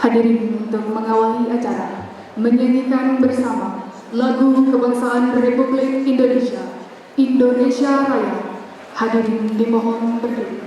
Hadirin, untuk mengawali acara, menyanyikan bersama lagu kebangsaan Republik Indonesia, Indonesia Raya. Hadirin dimohon berdiri.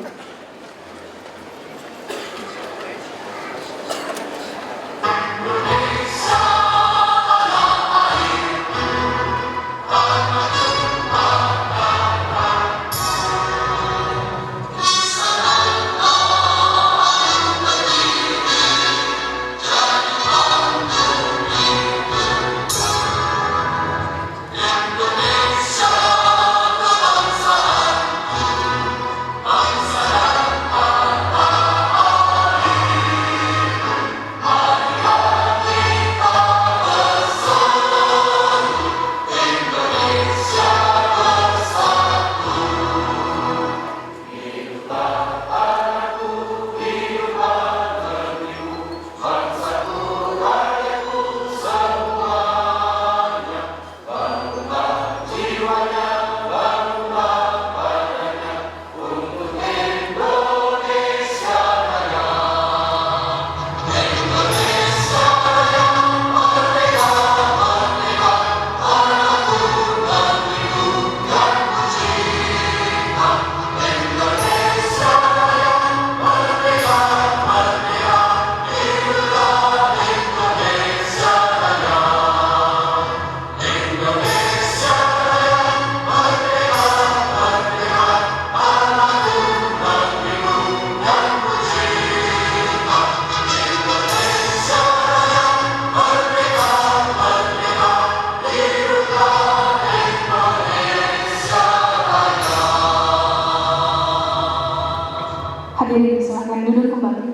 Hadirin, silakan duduk kembali.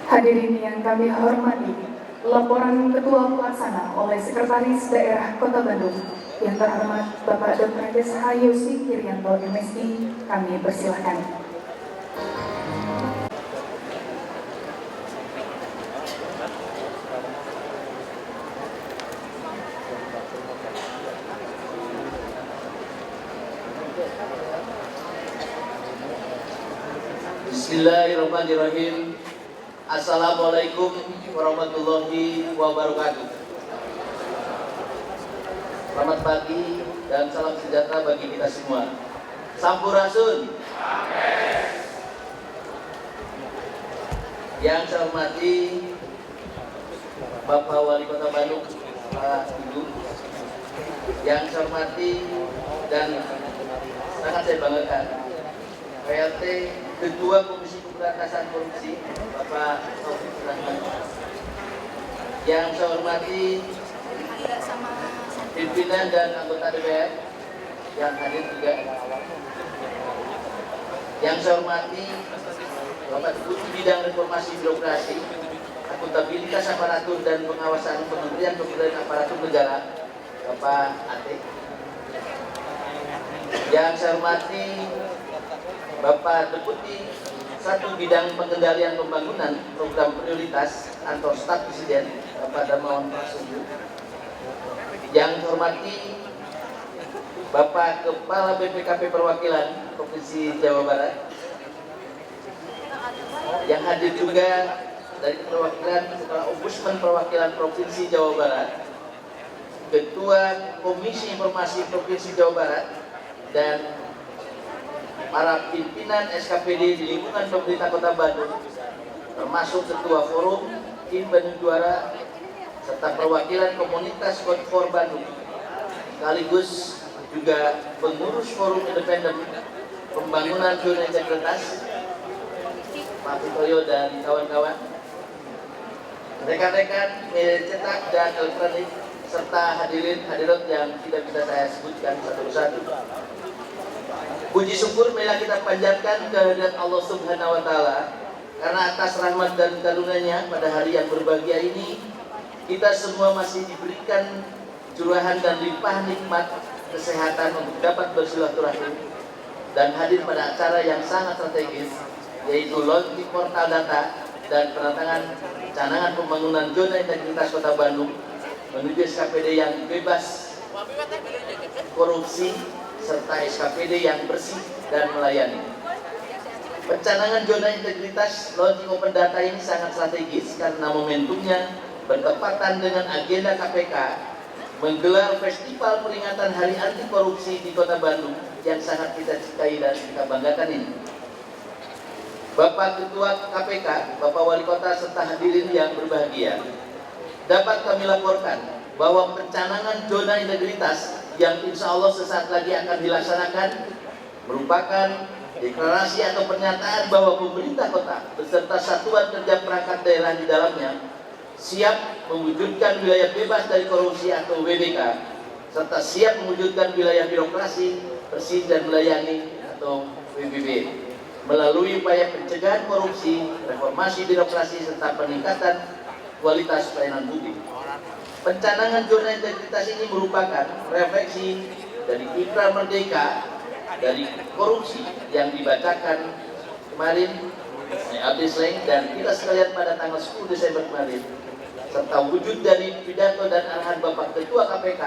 Hadirin yang kami hormati, laporan Ketua Pelaksana oleh Sekretaris Daerah Kota Bandung yang terhormat Bapak Dr. Yosi Kiryanto MSI, kami persilahkan. Bismillahirrahmanirrahim. Assalamualaikum warahmatullahi wabarakatuh. Selamat pagi dan salam sejahtera bagi kita semua. Sampurasun. Yang saya hormati Bapak Wali Kota Bandung, Pak Ibu. Yang saya hormati dan sangat saya banggakan PLT Ketua Komisi Pemberantasan Korupsi, Bapak Taufik Rahman. Yang saya hormati pimpinan dan anggota DPR yang hadir juga. Yang saya hormati Bapak Deputi Bidang Reformasi Birokrasi, Akuntabilitas Aparatur dan Pengawasan Kementerian Pemberdayaan Aparatur Negara, Bapak Ate. Yang saya hormati Bapak Deputi 1 Bidang Pengendalian Pembangunan Program Prioritas Kantor Staf Presiden, Bapak Darmawan Prasojo. Yang hormati Bapak Kepala BPKP Perwakilan Provinsi Jawa Barat. Yang hadir juga dari perwakilan Kepala Ombudsman Perwakilan Provinsi Jawa Barat, Ketua Komisi Informasi Provinsi Jawa Barat, dan para pimpinan SKPD di lingkungan pemerintah Kota Bandung, termasuk Ketua Forum Tim Bandung Juara serta perwakilan komunitas Kodfor Bandung, sekaligus juga pengurus Forum Independen Pembangunan Zona Integritas, Pak Vitoyo dan kawan-kawan, rekan-rekan media cetak dan elektronik, serta hadirin hadirat yang tidak bisa saya sebutkan satu persatu. Puji syukur marilah kita panjatkan kehadirat Allah Subhanahu wa Ta'ala, karena atas rahmat dan karunia-Nya pada hari yang berbahagia ini kita semua masih diberikan curahan dan limpah nikmat kesehatan untuk dapat bersilaturahim dan hadir pada acara yang sangat strategis, yaitu launching portal data dan penandatangan pencanangan pembangunan zona integritas Kota Bandung menuju SKPD yang bebas korupsi serta SKPD yang bersih dan melayani. Pencanangan zona integritas launching open data ini sangat strategis karena momentumnya bertepatan dengan agenda KPK menggelar festival peringatan Hari Anti Korupsi di Kota Bandung yang sangat kita cintai dan kita banggakan ini. Bapak Ketua KPK, Bapak Wali Kota serta hadirin yang berbahagia, dapat kami laporkan bahwa pencanangan zona integritas yang insya Allah sesaat lagi akan dilaksanakan merupakan deklarasi atau pernyataan bahwa pemerintah kota beserta satuan kerja perangkat daerah di dalamnya siap mewujudkan wilayah bebas dari korupsi atau WBK, serta siap mewujudkan wilayah birokrasi bersih dan melayani atau WBB melalui upaya pencegahan korupsi, reformasi birokrasi serta peningkatan kualitas pelayanan publik. Pencanangan zona integritas ini merupakan refleksi dari ikrar merdeka dari korupsi yang dibacakan kemarin Abdis Leng dan kita sekalian pada tanggal 10 Desember kemarin, serta wujud dari pidato dan arahan Bapak Ketua KPK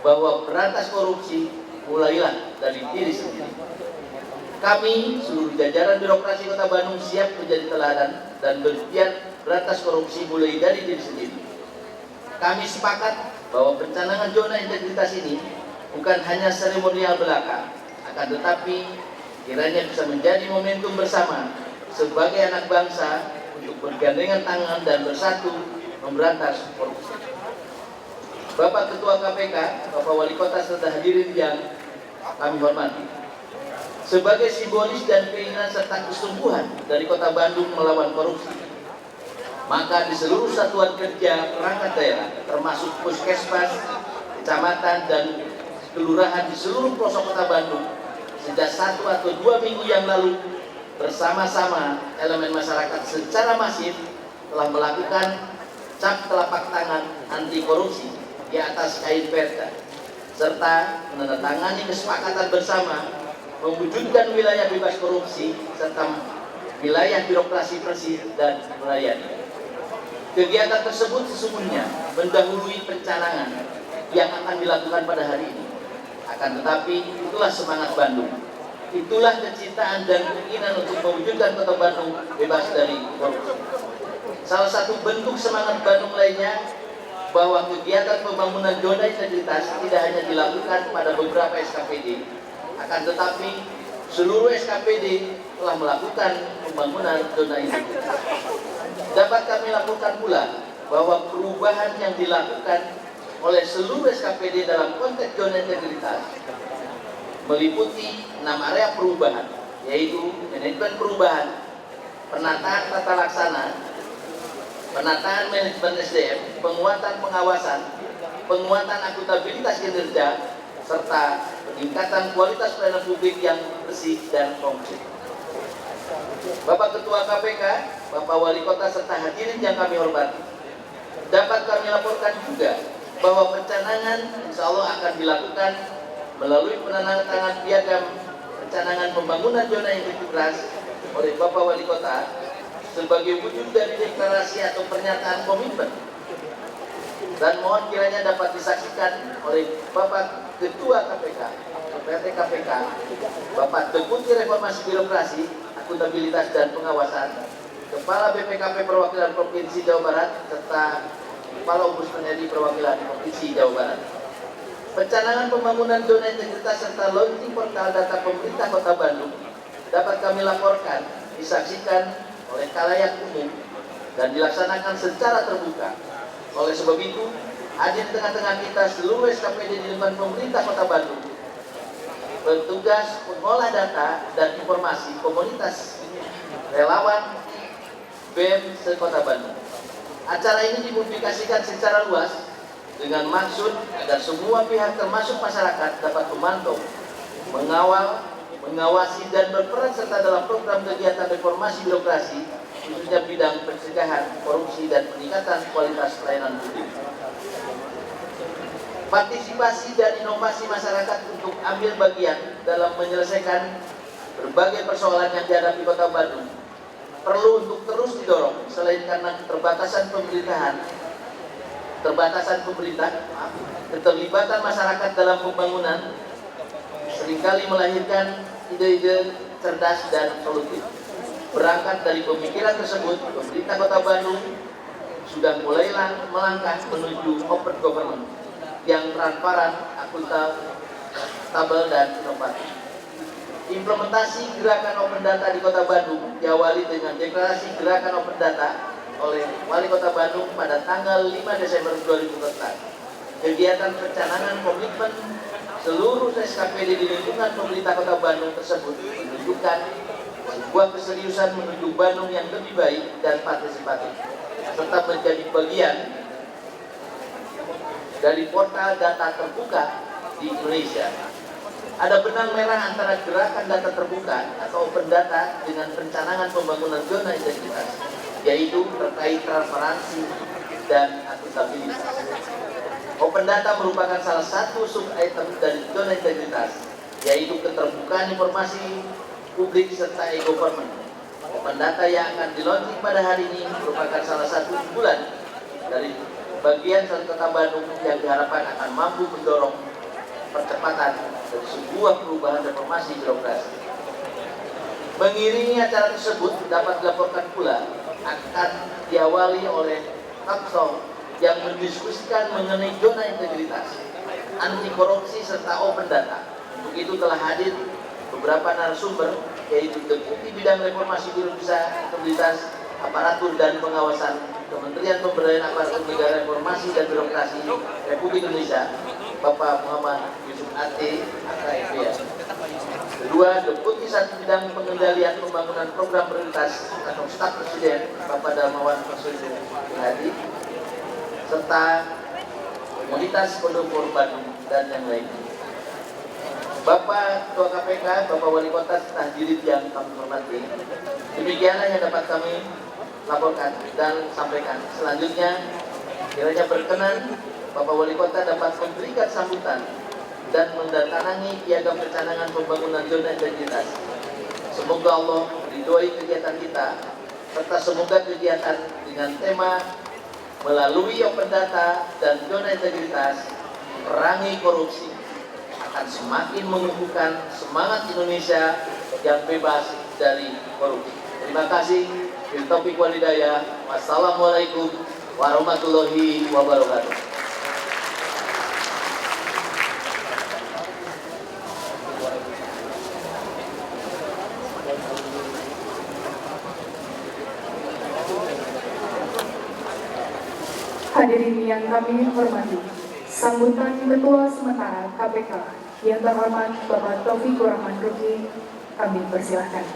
bahwa berantas korupsi mulailah dari diri sendiri. Kami, seluruh jajaran birokrasi Kota Bandung siap menjadi teladan dan bergiat berantas korupsi mulai dari diri sendiri. Kami sepakat bahwa pencanangan zona integritas ini bukan hanya seremonial belaka, akan tetapi kiranya bisa menjadi momentum bersama sebagai anak bangsa untuk bergandengan tangan dan bersatu memberantas korupsi. Bapak Ketua KPK, Bapak Wali Kota serta hadirin yang kami hormati, sebagai simbolis dan keinginan serta kesungguhan dari Kota Bandung melawan korupsi, maka di seluruh satuan kerja perangkat daerah, termasuk puskesmas, kecamatan, dan kelurahan di seluruh pelosok Kota Bandung, sejak 1 atau 2 minggu yang lalu, bersama-sama elemen masyarakat secara masif telah melakukan cap telapak tangan anti korupsi di atas kain perda, serta menandatangani kesepakatan bersama mewujudkan wilayah bebas korupsi serta wilayah birokrasi bersih dan melayani. Kegiatan tersebut sesungguhnya mendahului pencanangan yang akan dilakukan pada hari ini. Akan tetapi itulah semangat Bandung, itulah kecintaan dan keinginan untuk mewujudkan Kota Bandung bebas dari korupsi. Salah satu bentuk semangat Bandung lainnya bahwa kegiatan pembangunan zona integritas tidak hanya dilakukan pada beberapa SKPD, akan tetapi seluruh SKPD telah melakukan pembangunan zona integritas. Dapat kami laporkan pula bahwa perubahan yang dilakukan oleh seluruh SKPD dalam konteks zona integritas meliputi 6 area perubahan, yaitu manajemen perubahan, penataan tata laksana, penataan manajemen SDM, penguatan pengawasan, penguatan akuntabilitas kinerja, serta peningkatan kualitas pelayanan publik yang bersih dan konkret. Bapak Ketua KPK, Bapak Wali Kota serta hadirin yang kami hormati, dapat kami laporkan juga bahwa pencanangan insya Allah akan dilakukan melalui penandatangan piagam pencanangan pembangunan zona integritas oleh Bapak Wali Kota sebagai wujud dari deklarasi atau pernyataan komitmen, dan mohon kiranya dapat disaksikan oleh Bapak Ketua KPK, PT KPK, Bapak Deputi Reformasi Birokrasi, Akuntabilitas dan Pengawasan, Kepala BPKP Perwakilan Provinsi Jawa Barat, serta Kepala Ombudsman RI Perwakilan Provinsi Jawa Barat. Pencanangan pembangunan zona integritas serta launching portal data pemerintah Kota Bandung dapat kami laporkan, disaksikan oleh khalayak umum dan dilaksanakan secara terbuka. Oleh sebab itu, hadir di tengah-tengah kita seluruh SKPD di lingkungan pemerintah Kota Bandung bertugas mengolah data dan informasi komunitas relawan BEM se-Kota Bandung. Acara ini dipublikasikan secara luas dengan maksud agar semua pihak termasuk masyarakat dapat memantau, mengawal, mengawasi dan berperan serta dalam program kegiatan reformasi birokrasi, khususnya bidang pencegahan korupsi dan peningkatan kualitas pelayanan publik. Partisipasi dan inovasi masyarakat untuk ambil bagian dalam menyelesaikan berbagai persoalan yang dihadapi Kota Bandung perlu untuk terus didorong selain karena keterbatasan pemerintah, keterlibatan masyarakat dalam pembangunan seringkali melahirkan ide-ide cerdas dan solutif. Berangkat dari pemikiran tersebut, pemerintah Kota Bandung sudah mulai melangkah menuju open government yang transparan, akuntabel, dan inovatif. Implementasi gerakan Open Data di Kota Bandung diawali dengan deklarasi gerakan Open Data oleh Wali Kota Bandung pada tanggal 5 Desember 2014. Kegiatan pencanangan komitmen seluruh SKPD di lingkungan pemerintah Kota Bandung tersebut menunjukkan sebuah keseriusan menuju Bandung yang lebih baik dan partisipatif, serta menjadi bagian dari portal data terbuka di Indonesia. Ada benang merah antara gerakan data terbuka atau open data dengan pencanangan pembangunan zona integritas, yaitu terkait transparansi dan akuntabilitas. Open data merupakan salah satu sub-item dari zona integritas, yaitu keterbukaan informasi publik serta e-government. Open data yang akan di-launching pada hari ini merupakan salah satu unggulan dari bagian Kota Bandung yang diharapkan akan mampu mendorong percepatan dari sebuah perubahan reformasi birokrasi. Mengiringi acara tersebut dapat dilaporkan pula akan diawali oleh talkshow yang mendiskusikan mengenai zona integritas, anti korupsi serta open data. Untuk itu telah hadir beberapa narasumber, yaitu Deputi Bidang Reformasi Birokrasi, Integritas, Aparatur dan Pengawasan Kementerian Pemberdayaan Aparatur Negara Reformasi dan Birokrasi Republik Indonesia, Bapak Muhammad Yusuf Ate, AKFPS. Kedua, Deputi Satu Bidang Pengendalian Pembangunan Program Prioritas atau Staf Presiden, Bapak Darmawan Fasudu Hadi, serta Komunitas Pendukung Bandung dan yang lainnya. Bapak Ketua KPK, Bapak Wali Kota, hadirin yang kami hormati, demikianlah yang dapat kami laporkan dan sampaikan. Selanjutnya, kiranya berkenan Bapak Wali Kota dapat memberikan sambutan dan mendatangi piagam pencanangan pembangunan zona integritas. Semoga Allah meridhoi kegiatan kita, serta semoga kegiatan dengan tema melalui open data dan zona integritas perangi korupsi akan semakin menumbuhkan semangat Indonesia yang bebas dari korupsi. Terima kasih. Bil taufiq wal hidayah. Wassalamualaikum warahmatullahi wabarakatuh. Hadirin yang kami hormati, sambutan Ketua Sementara KPK yang terhormat Bapak Taufikur Rahman Ruki, kami persilahkan.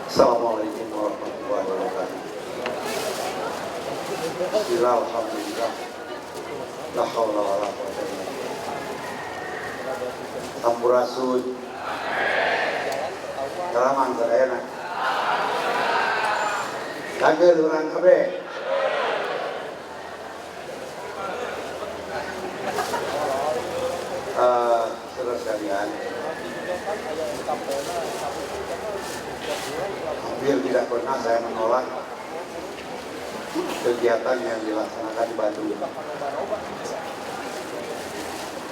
Assalamualaikum warahmatullahi wabarakatuh. Bismillah, alhamdulillah, la haula wa la quwwata illa billah. Sampurasun. Salaman sadayana. Kagel urang kabeh. Saudara sekalian, hampir tidak pernah saya menolak kegiatan yang dilaksanakan di Bandung,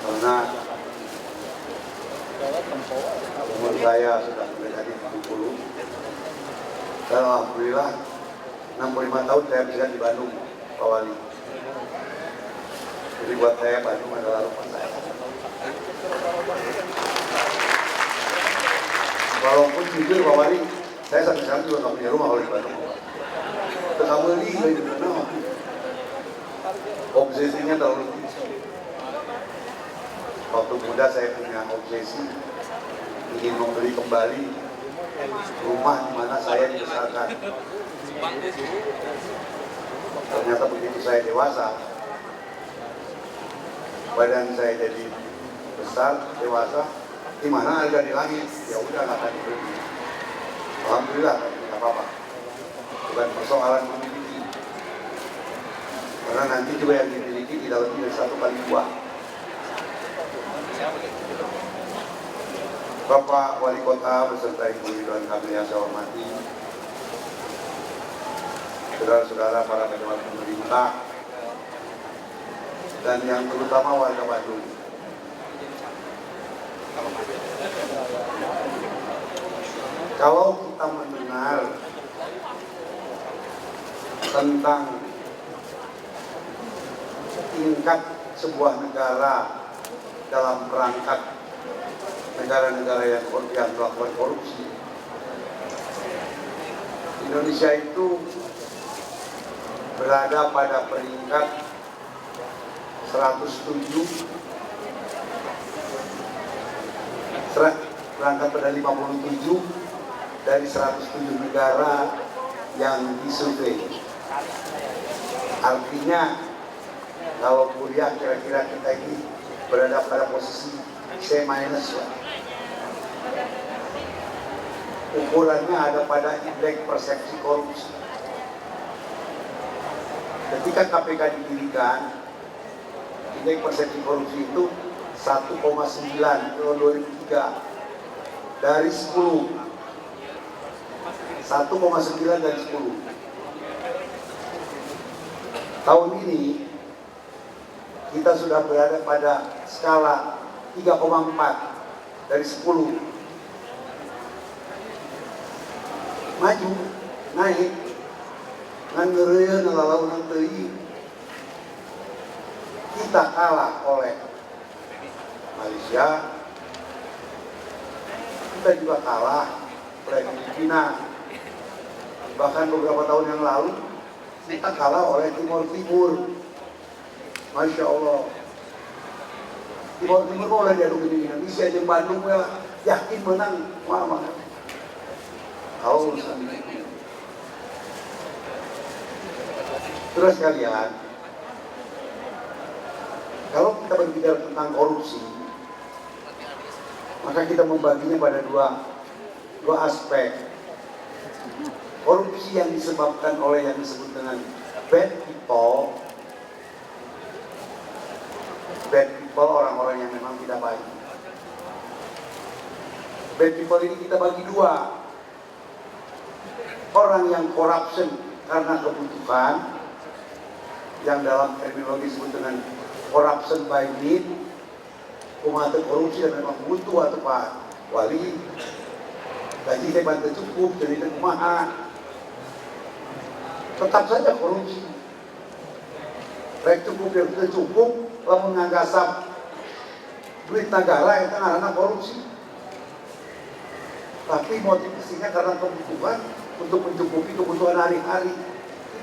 karena umur saya sudah mendekati 70 dan alhamdulillah 65 tahun saya bisa di Bandung, Pak Wali. Jadi buat saya Bandung adalah rumah saya. Walaupun jujur Pak Wali, saya sampai sekarang juga nggak punya rumah kalau di Bandung. Kamu ini dari mana? Obsesinya terlalu tinggi. Waktu muda saya punya obsesi ingin membeli kembali rumah di mana saya dibesarkan. Ternyata begitu saya dewasa, badan saya jadi besar, dewasa, di mana harga di langit, ya udah nggak akan dibeli. Alhamdulillah, nggak apa-apa. bukan persoalan memiliki. Karena nanti juga yang dimiliki tidak lebih dari 1/2. Bapak Wali Kota beserta Ibu Ridwan Kamil yang saya hormati, saudara-saudara para pejabat pemerintah, dan yang terutama warga Bandung. Kalau kita mendengar tentang tingkat sebuah negara dalam perangkat negara-negara yang melakukan korupsi, Indonesia itu berada pada peringkat 107, berangkat pada 57 dari 107 negara yang disurvei. Artinya kalau kuliah kira-kira kita ini berada pada posisi C-. Ukurannya ada pada indeks persepsi korupsi. Ketika KPK didirikan, indeks persepsi korupsi itu 1,9 tahun 2003 dari 10. 1,9 dari 10. Tahun ini kita sudah berada pada skala 3,4 dari 10. Maju, naik, ngan ngeureun ngalalaun teuing. Kita kalah oleh Malaysia, kita juga kalah oleh Filipina. Bahkan beberapa tahun yang lalu kita kalah oleh Timur Timur. Masya Allah, Timur Timur mulai diaduk di Indonesia, jeung Bandung ya yakin menang. Wah, kalau urusan ini. Terus sekalian, kalau kita berbicara tentang korupsi, maka kita membaginya pada dua aspek. Korupsi yang disebabkan oleh yang disebut dengan bad people, orang-orang yang memang tidak baik. Bad people ini kita bagi dua. Orang yang corruption karena kebutuhan, yang dalam terminologi disebut dengan corruption by need, kumaha korupsi dan memang butuh atau Pak Wali gaji saya bantu cukup jadi kumaha, tetap saja korupsi. Rek cukup dan tidak cukup, lamun nganggasap duit negara itu karena korupsi. Tapi motivasinya karena kebutuhan untuk mencukupi kebutuhan hari-hari.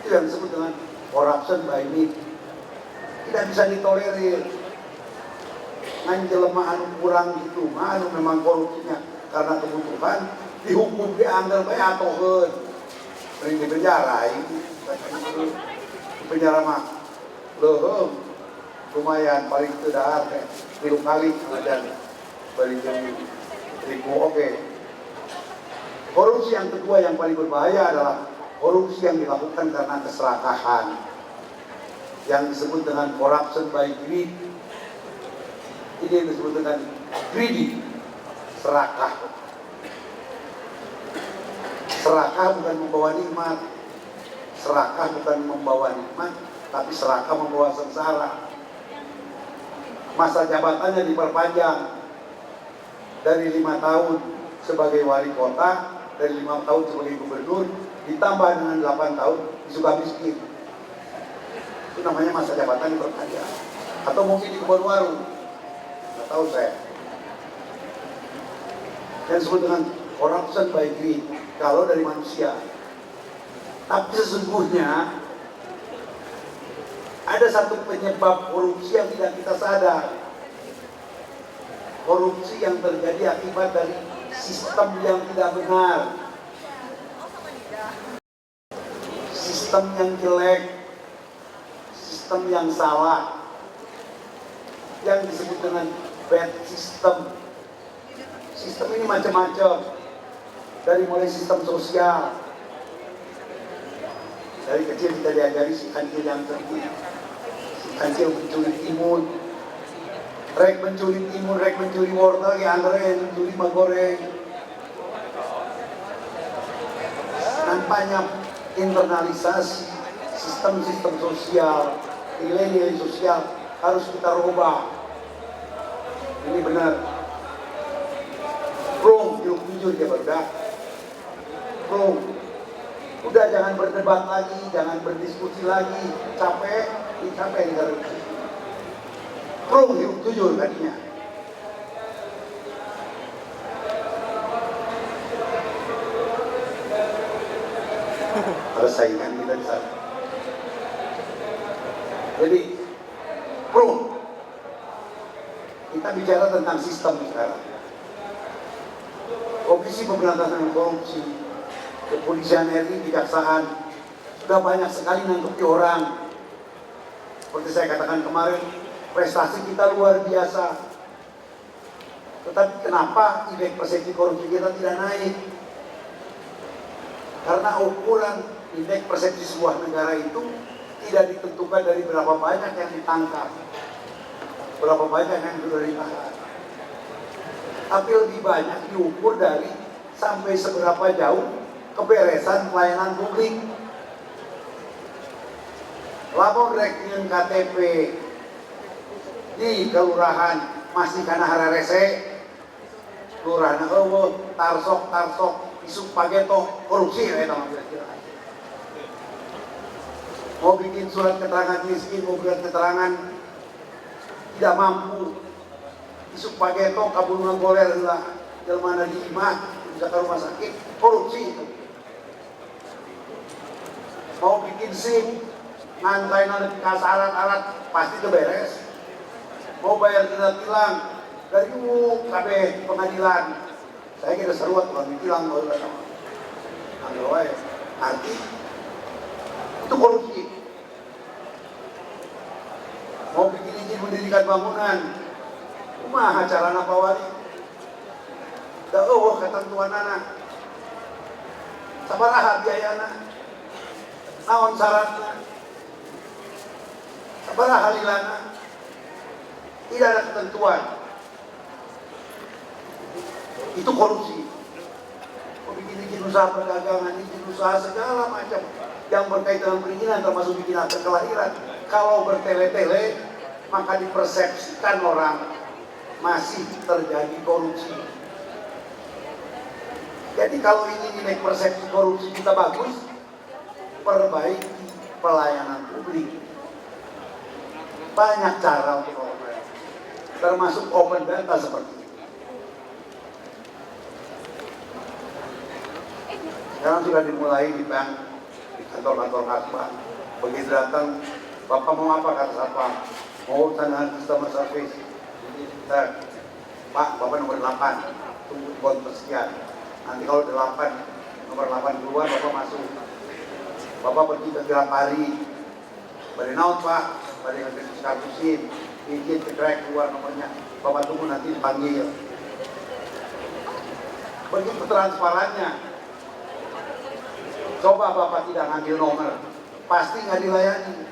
Itu yang disebut dengan corruption by need. Tidak bisa ditolerir. Ngan jelema anu kurang gitu, anu memang korupsinya karena kebutuhan, dihukum diambil bae atoheun. Mending di penjara ini. Di penjara mah leuheum lumayan paling teu dahar teh 3 kali dan bari jeung ribu oke. Korupsi yang kedua yang paling berbahaya adalah korupsi yang dilakukan karena keserakahan, yang disebut dengan corruption by greed. Ini yang disebut dengan greedy, serakah. Serakah bukan membawa nikmat, serakah bukan membawa nikmat, tapi serakah membawa sengsara. Masa jabatannya diperpanjang dari 5 tahun sebagai wali kota, dari 5 tahun sebagai gubernur, ditambah dengan 8 tahun di Sukamiskin. Itu namanya masa jabatan diperpanjang. Atau mungkin di Kebonwaru, nggak tahu saya. Yang disebut dengan corruption by greed, kalau dari manusia. Tapi sesungguhnya ada satu penyebab korupsi yang tidak kita sadar. Korupsi yang terjadi akibat dari sistem yang tidak benar, sistem yang jelek, sistem yang salah, yang disebut dengan bad system. Sistem ini macam-macam, dari mulai sistem sosial, Dari kecil kita diajari si kancil yang tertib, si kancil mencuri timun, rek mencuri timun, rek mencuri wortel, ya antara mencuri magoreng. Nampaknya internalisasi sistem-sistem sosial, nilai-nilai sosial harus kita rubah. Ini benar. Bro, jujur ya barudak. Bro, udah jangan berdebat lagi, jangan berdiskusi lagi. Capek negara ini. Bro, jujur tadinya. Ada saingan kita di sana. Jadi, bro, kita bicara tentang sistem sekarang. Komisi Pemberantasan Korupsi, Kepolisian RI, Kejaksaan sudah banyak sekali nantuki orang. Seperti saya katakan kemarin, prestasi kita luar biasa. Tetapi kenapa indeks persepsi korupsi kita tidak naik? Karena ukuran indeks persepsi sebuah negara itu tidak ditentukan dari berapa banyak yang ditangkap, berapa banyak yang sudah ditahan, tapi lebih banyak diukur dari sampai seberapa jauh keberesan pelayanan publik. Lapor rekening KTP di kelurahan masih karena hararese, kelurahan tarsok isuk pageto korupsi ya kira-kira. Mau bikin surat keterangan miskin, mau bikin keterangan tidak mampu, isuk pageto kabulungan goler lah, jelmana di imah, bisa ke rumah sakit, korupsi itu. Mau bikin SIM, ngantai nanti syarat-syarat pasti keberes. Mau bayar tilang dari KB pengadilan, saya kira seruat kalau ditilang kalau udah sama. Anggap arti itu korupsi. Mau bikin izin mendirikan bangunan, kumaha carana pawari? Da ketentuan anak, sabaraha biayana, naon syaratna, sabaraha halilana, tidak ada ketentuan. Itu korupsi. Mau bikin izin usaha perdagangan, izin usaha segala macam yang berkaitan dengan perizinan termasuk bikin akte kelahiran. Kalau bertele-tele maka dipersepsikan orang masih terjadi korupsi. Jadi kalau ingin indeks persepsi korupsi kita bagus, perbaiki pelayanan publik. Banyak cara untuk memperbaiki, termasuk open data seperti ini. Sekarang sudah dimulai di bank, di kantor-kantor kasbah. Begitu datang, Bapak mau apa kata satpam? Mau urusan dengan customer service. Pak, Bapak nomor 8, tunggu di konter sekian. Nanti kalau 8, nomor 8 keluar, Bapak masuk. Bapak pergi ke Gerak Pari. Bari naon Pak, bari ngasih kartusin, izin cekrek keluar nomornya. Bapak tunggu nanti dipanggil. Begitu transparannya. Coba Bapak tidak ngambil nomor, pasti nggak dilayani.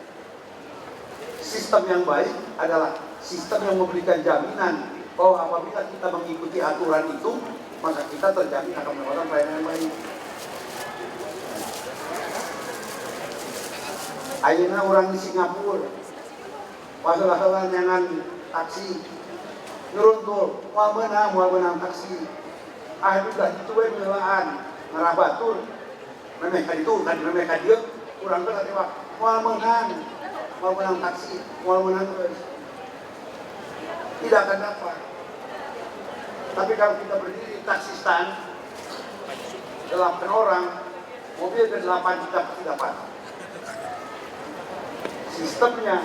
Sistem yang baik adalah sistem yang memberikan jaminan bahwa apabila kita mengikuti aturan itu, maka kita terjamin akan mendapatkan pelayanan yang baik. Ayeuna orang di Singapura, pasal-pasalan jangan taksi, nyeruntul, mual menang taksi. Aduh dah itu melaan, ngarabatur, memeh kaditu, memeh kadieu, kurang teh teh mual menang taksi, mual menang terus. Tidak akan dapat. Tapi kalau kita berdiri di taksi stand, 8 orang, mobil ke 8 kita pasti dapat. Sistemnya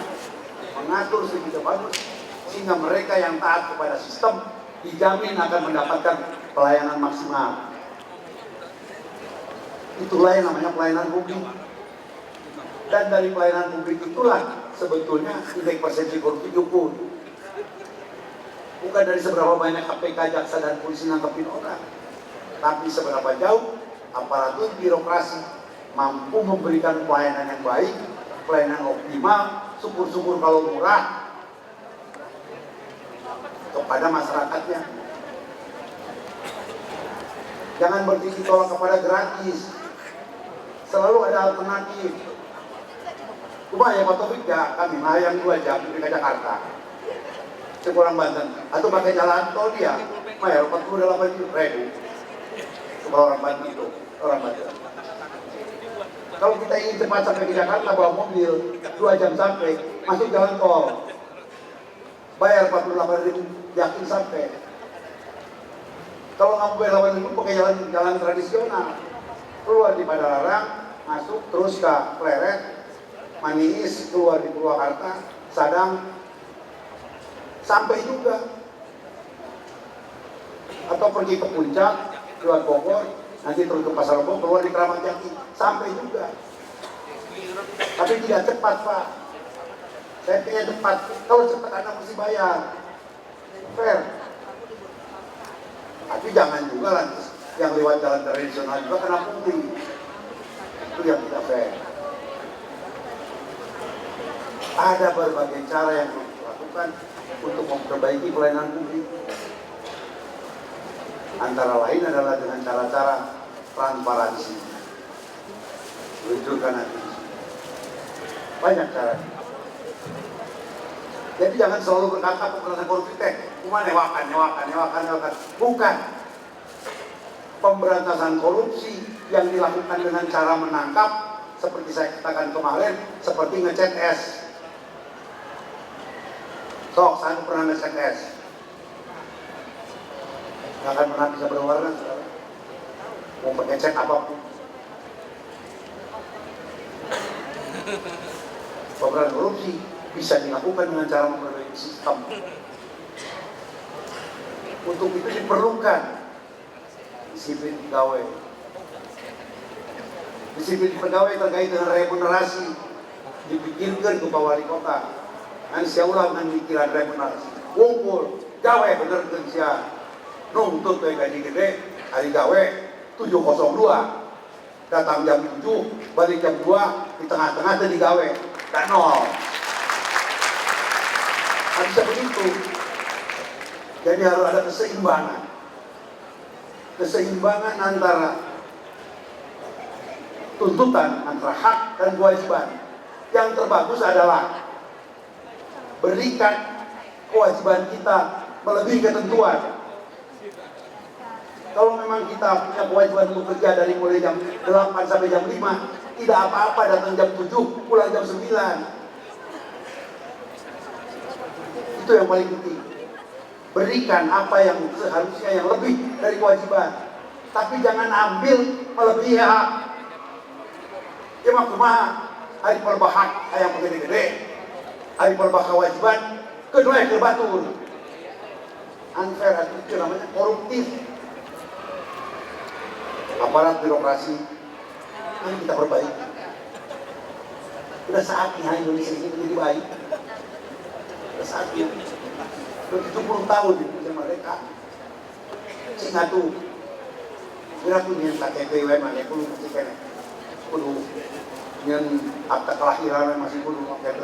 mengatur segitu bagus sehingga mereka yang taat kepada sistem dijamin akan mendapatkan pelayanan maksimal. Itulah yang namanya pelayanan publik. Dan dari pelayanan publik itulah sebetulnya indeks persepsi korupsi diukur. Bukan dari seberapa banyak KPK, jaksa dan polisi nangkepin orang, tapi seberapa jauh aparatur birokrasi mampu memberikan pelayanan yang baik, pelayanan optimal, syukur-syukur kalau murah kepada masyarakatnya. Jangan berdiri tolak kepada gratis. Selalu ada alternatif. Cuma ya Pak Taufik ya kami mah yang 2 jam ke Jakarta. Sekurang Banten atau pakai jalan tol dia bayar 48.000 kalau orang Banten itu orang Banten. Kalau kita ingin cepat sampai ke Jakarta bawa mobil 2 jam sampai, masuk jalan tol bayar 48.000 yakin sampai. Kalau nggak mau bayar 8.000 pakai jalan tradisional, keluar di Padalarang, masuk terus ke Pleret, Maniis, keluar di Purwakarta, Sadang, sampai juga. Atau pergi ke Puncak, keluar Bogor, nanti terus ke Pasar Rebo, keluar di Kramat Jati, sampai juga. Tapi tidak cepat Pak. Saya pengen cepat. Kalau cepat Anda mesti bayar, fair. Tapi jangan juga lantas yang lewat jalan tradisional juga kena pungli. Itu yang tidak fair. Ada berbagai cara yang harus dilakukan untuk memperbaiki pelayanan publik. Antara lain adalah dengan cara-cara transparansi. Luncurkan nanti. Banyak cara. Jadi jangan selalu berkata pemberantasan korupsi cuma newakan. Bukan. Pemberantasan korupsi yang dilakukan dengan cara menangkap, seperti saya katakan kemarin, seperti ngecek es. Sok, saya pernah ngecek es. Nggak akan pernah bisa berwarna. Mau pakai cek apapun. Pemberantasan korupsi bisa dilakukan dengan cara memperbaiki sistem. Untuk itu diperlukan disiplin pegawai. Disiplin pegawai terkait dengan remunerasi dipikirkan ke Pak Wali Kota. Insya Allah dengan pikiran remunerasi. Kumpul, gawe bener kerja. Nuntut gaji gede, hari gawe 7.02. Datang jam 7, balik jam 2, di tengah-tengah tadi gawe. Dan nol. Tidak bisa begitu. Jadi harus ada keseimbangan. Keseimbangan antara tuntutan, antara hak dan kewajiban. Yang terbagus adalah berikan kewajiban kita melebihi ketentuan. Kalau memang kita punya kewajiban untuk kerja dari mulai jam 8 sampai jam 5, tidak apa-apa datang jam 7, pulang jam 9. Itu yang paling penting. Berikan apa yang seharusnya yang lebih dari kewajiban. Tapi jangan ambil melebihi hak. Ya makumah, hari perbahak ayam gede-gede. Hari perbahak kewajiban, kedua yang kebatur. Unfair, itu namanya koruptif. Aparat birokrasi, mari kita perbaiki. Sudah saatnya Indonesia ini menjadi baik. Sudah saatnya. Sudah 70 tahun di Indonesia mereka. Sehingga tuh, kira punya KTP mana kudu mesti kene. Kudu yang akta kelahiran masih kudu pakai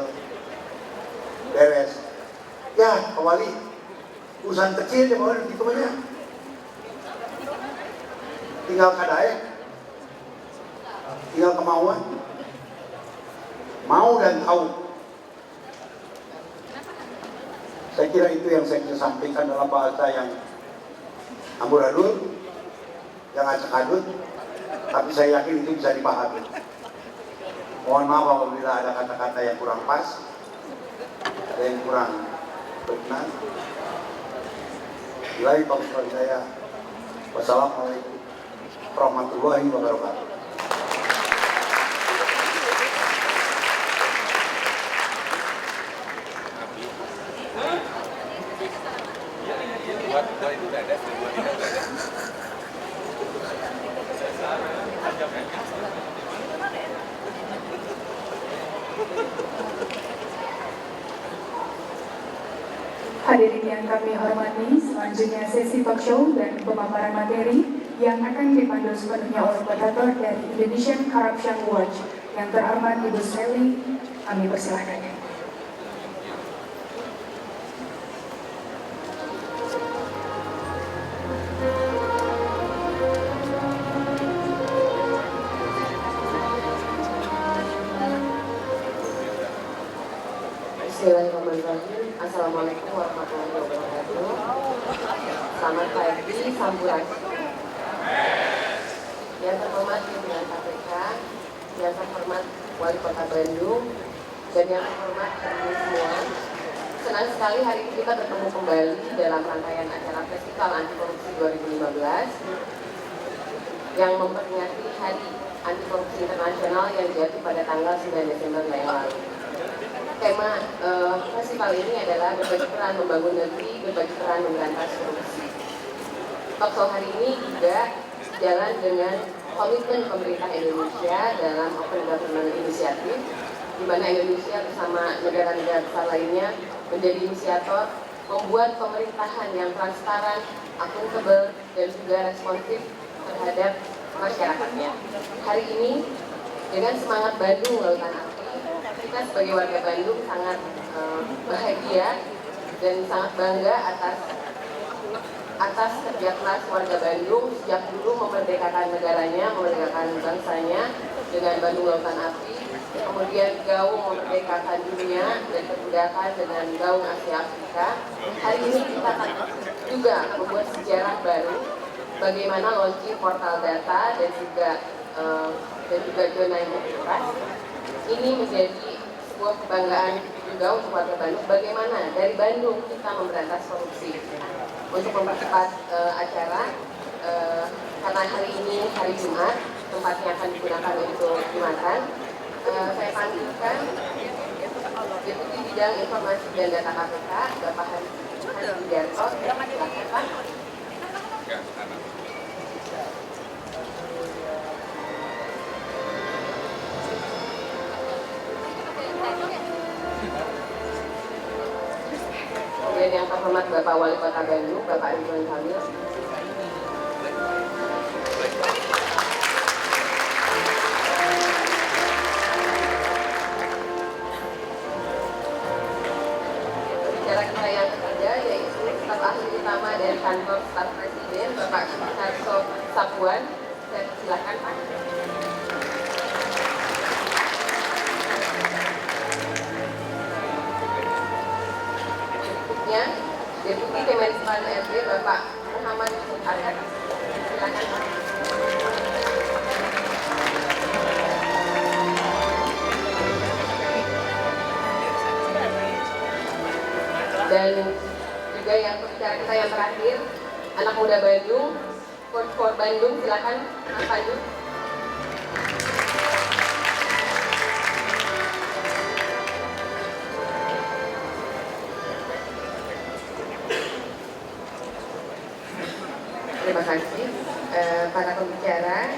beres. Ya, Pak Wali, urusan kecil ya Pak Wali gitu banyak. Tinggal kadaek, tinggal kemauan, mau dan tahu. Saya kira itu yang saya bisa sampaikan dalam bahasa yang amburadul, yang acak-adut, tapi saya yakin itu bisa dipahami. Mohon maaf apabila ada kata-kata yang kurang pas, ada yang kurang benar. Billahi taufiq wal hidayah. Wassalamualaikum warahmatullahi wabarakatuh. Hadirin yang kami hormati, selanjutnya sesi talk show dan pemaparan materi yang akan dipandu sepenuhnya oleh moderator dari Indonesian Corruption Watch yang terhormat Ibu Sally, kami persilahkan. Bismillahirrahmanirrahim. Assalamualaikum warahmatullahi wabarakatuh. Selamat pagi, sampurasun. Yang terhormat pimpinan KPK, yang terhormat Wali Kota Bandung, dan yang terhormat kami semua. Senang sekali hari ini kita bertemu kembali dalam rangkaian acara Festival Anti Korupsi 2015 yang memperingati Hari Anti Korupsi Internasional yang jatuh pada tanggal 9 Desember yang lalu. Tema festival ini adalah berbagi peran membangun negeri, berbagi peran memberantas korupsi. Talkshow hari ini juga sejalan dengan komitmen pemerintah Indonesia dalam Open Government Initiative, di mana Indonesia bersama negara-negara besar lainnya menjadi inisiator membuat pemerintahan yang transparan, akuntabel, dan juga responsif terhadap masyarakatnya. Hari ini dengan semangat Bandung Lautan Api, kita sebagai warga Bandung sangat bahagia dan sangat bangga atas kerja keras warga Bandung sejak dulu memerdekakan negaranya, memerdekakan bangsanya dengan Bandung Lautan Api, kemudian gaung memerdekakan dunia dan perbudakan dengan gaung Asia Afrika. Hari ini kita akan juga membuat sejarah baru bagaimana launching portal data dan juga zona integritas. Ini menjadi sebuah kebanggaan juga untuk warga Bandung. Bagaimana dari Bandung kita memberantas korupsi. Untuk mempercepat acara, karena hari ini hari Jumat, tempatnya akan digunakan untuk Jumatan. Saya panggilkan Deputi Bidang Informasi dan Data KPK, Bapak Hari Widianto. Silakan Pak. Kemudian yang terhormat Bapak Wali Kota Bandung, Bapak Ridwan Kamil. Bicara kita yang ketiga yaitu staf ahli utama dari kantor staf presiden, Bapak Suharto Sapuan. Saya silakan Pak. Deputi Kemenpan RB Bapak Muhammad Yusuf Arhat. Silakan Pak. Dan juga yang pembicara kita yang terakhir, anak muda Bandung, for Bandung, silakan Mas Pandu. Terima kasih para pembicara,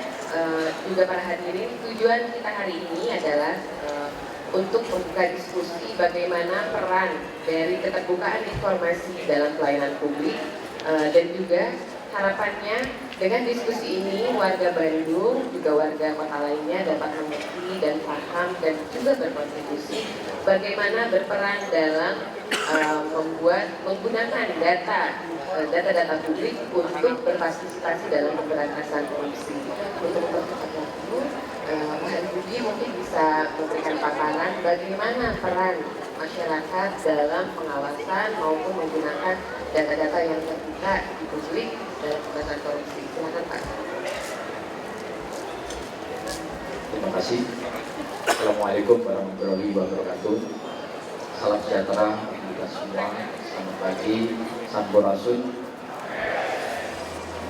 juga para hadirin. Tujuan kita hari ini adalah untuk membuka diskusi bagaimana peran dari keterbukaan informasi dalam pelayanan publik, dan juga harapannya dengan diskusi ini warga Bandung juga warga kota lainnya dapat mengerti dan paham dan juga berkontribusi bagaimana berperan dalam menggunakan data publik untuk berpartisipasi dalam pemberantasan korupsi. Untuk mempercepat waktu, Pak Budi mungkin bisa memberikan paparan bagaimana peran masyarakat dalam pengawasan maupun menggunakan data-data yang terbuka di publik dalam pemberantasan korupsi. Silakan Pak. Terima kasih. Assalamualaikum warahmatullahi wabarakatuh. Salam sejahtera bagi kita semua. Selamat pagi, sampurasun.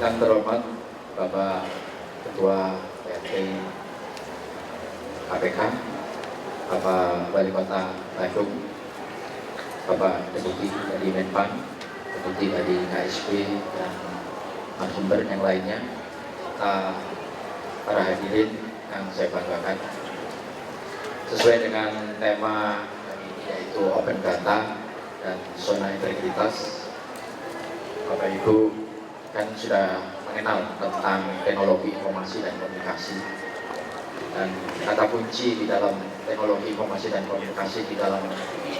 Yang terhormat Bapak Ketua PRT KPK, Bapak Wali Kota Bandung, Bapak Deputi dari Menpan, Deputi dari KSP, dan narasumber yang lainnya, para hadirin yang saya banggakan. Sesuai dengan tema kali ini yaitu Open Data dan Zona Integritas, Bapak Ibu kan sudah mengenal tentang teknologi informasi dan komunikasi. Dan kata kunci di dalam teknologi informasi dan komunikasi di dalam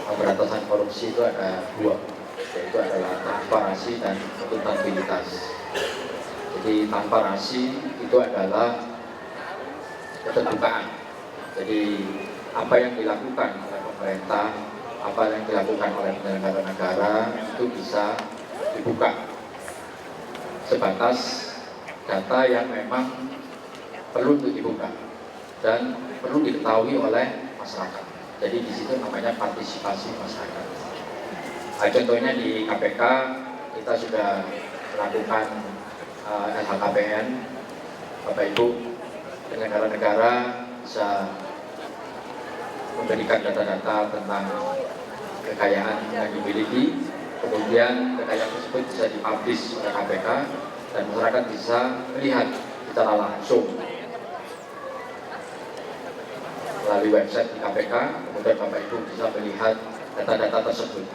pemberantasan korupsi itu ada dua, yaitu adalah transparansi dan akuntabilitas. Jadi transparansi itu adalah keterbukaan. Jadi apa yang dilakukan oleh pemerintah, apa yang dilakukan oleh penyelenggara negara itu bisa dibuka sebatas data yang memang perlu untuk dibuka dan perlu diketahui oleh masyarakat. Jadi di situ namanya partisipasi masyarakat. Nah, contohnya di KPK kita sudah melakukan LHKPN. Bapak Ibu penyelenggara negara bisa memberikan data-data tentang kekayaan yang dimiliki, kemudian kekayaan tersebut bisa dipublish oleh KPK dan masyarakat bisa melihat secara langsung melalui website di KPK, kemudian Bapak Ibu bisa melihat data-data tersebut.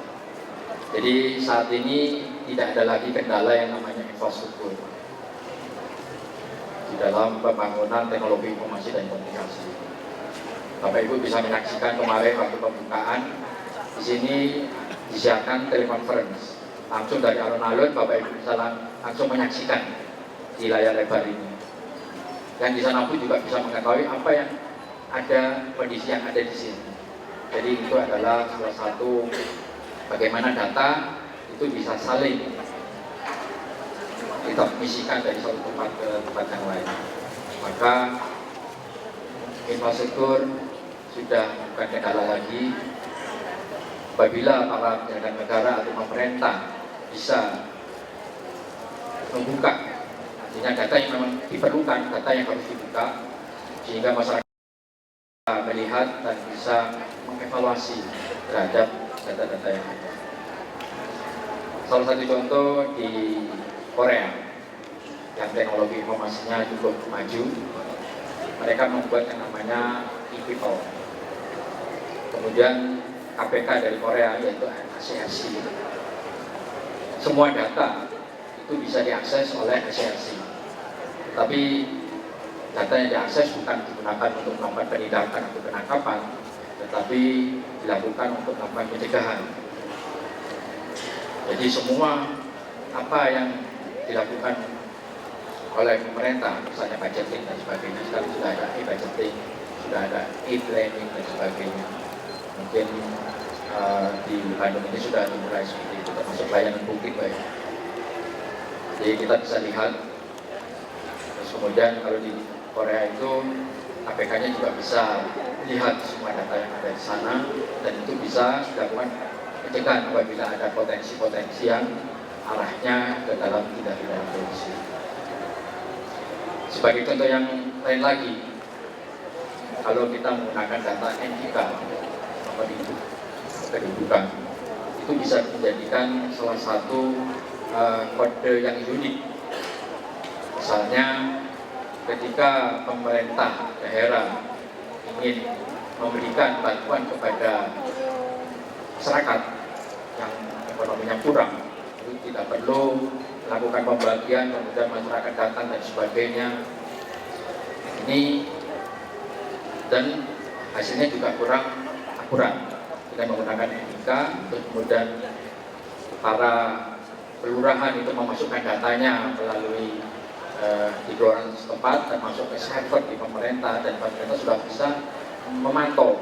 Jadi saat ini tidak ada lagi kendala yang namanya infrastruktur di dalam pembangunan teknologi informasi dan komunikasi. Bapak Ibu bisa menyaksikan kemarin waktu pembukaan di sini disiarkan telekonferensi langsung dari alun-alun. Bapak Ibu bisa langsung menyaksikan di layar lebar ini. Yang di sana pun juga bisa mengetahui apa yang ada, kondisi yang ada di sini. Jadi itu adalah salah satu bagaimana data itu bisa saling ditransmisikan dari satu tempat ke tempat yang lain. Maka infrastruktur sudah bukan kendala lagi. Apabila para penyelenggara negara atau pemerintah bisa membuka, artinya data yang memang diperlukan, data yang harus dibuka, sehingga masyarakat melihat dan bisa mengevaluasi terhadap data-data yang ada. Salah satu contoh di Korea yang teknologi informasinya cukup maju, mereka membuat yang namanya e-people. Kemudian KPK dari Korea yaitu ACRC. Semua data itu bisa diakses oleh ACRC. Tapi data yang diakses bukan digunakan untuk melakukan penindakan atau penangkapan, tetapi dilakukan untuk melakukan pencegahan. Jadi semua apa yang dilakukan oleh pemerintah, misalnya budgeting dan sebagainya, sekarang sudah ada e-budgeting, sudah ada e-planning dan sebagainya. Mungkin di Bandung ini sudah dimulai seperti itu, termasuk layanan bukti baik. Jadi kita bisa lihat. Terus kemudian kalau di Korea itu KPK-nya juga bisa lihat semua data yang ada di sana, dan itu bisa dilakukan pencegahan apabila ada potensi-potensi yang arahnya ke dalam tindak pidana korupsi. Sebagai contoh yang lain lagi, kalau kita menggunakan data NIK, nomor induk kependudukan, itu bisa menjadikan salah satu kode yang unik. Misalnya ketika pemerintah daerah ingin memberikan bantuan kepada masyarakat yang ekonominya kurang, itu tidak perlu melakukan pembagian kemudian masyarakat datang dan sebagainya. Ini dan hasilnya juga kurang akurat. Kita menggunakan NIK, terus kemudian para kelurahan itu memasukkan datanya melalui di kelurahan setempat dan masuk ke server di pemerintah, dan pemerintah sudah bisa memantau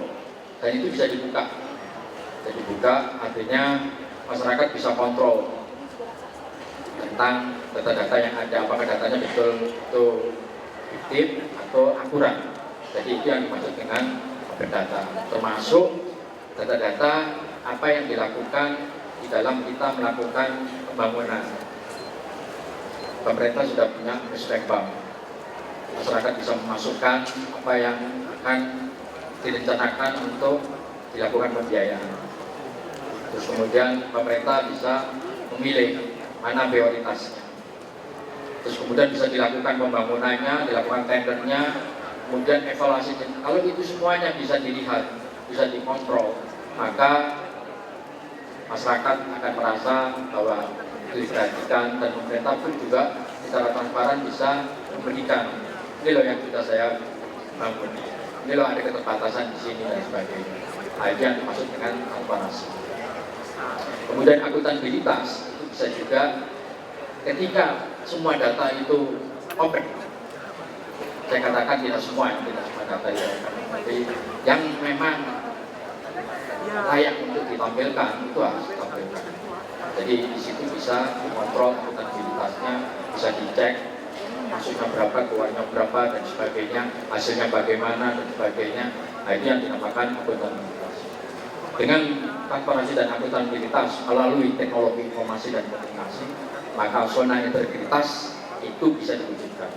dan itu bisa dibuka. Jadi dibuka artinya masyarakat bisa kontrol tentang data-data yang ada, apakah datanya betul fiktif atau akurat. Jadi itu yang dimaksud dengan berdata, termasuk data-data apa yang dilakukan di dalam kita melakukan pembangunan. Pemerintah sudah punya Musrekbang. Masyarakat bisa memasukkan apa yang akan direncanakan untuk dilakukan pembiayaan. Terus kemudian pemerintah bisa memilih mana prioritasnya. Terus kemudian bisa dilakukan pembangunannya, dilakukan tendernya, kemudian evaluasi. Kalau itu semuanya bisa dilihat, bisa dikontrol, maka masyarakat akan merasa bahwa itu diperhatikan, dan pemerintah pun juga secara transparan bisa memberikan ini loh yang sudah saya bangun, ini loh ada keterbatasan di sini dan sebagainya. Nah, itu yang dimaksud dengan transparansi. Kemudian akuntabilitas itu bisa juga ketika semua data itu open. Saya katakan tidak semua data itu, tapi yang memang layak untuk ditampilkan itu harus ditampilkan. Jadi di situ bisa dikontrol akuntabilitasnya, bisa dicek masuknya berapa, keluarnya berapa dan sebagainya, hasilnya bagaimana dan sebagainya. Nah, itu yang dinamakan akuntabilitas. Dengan transparansi dan akuntabilitas melalui teknologi informasi dan komunikasi, maka zona integritas itu bisa diwujudkan.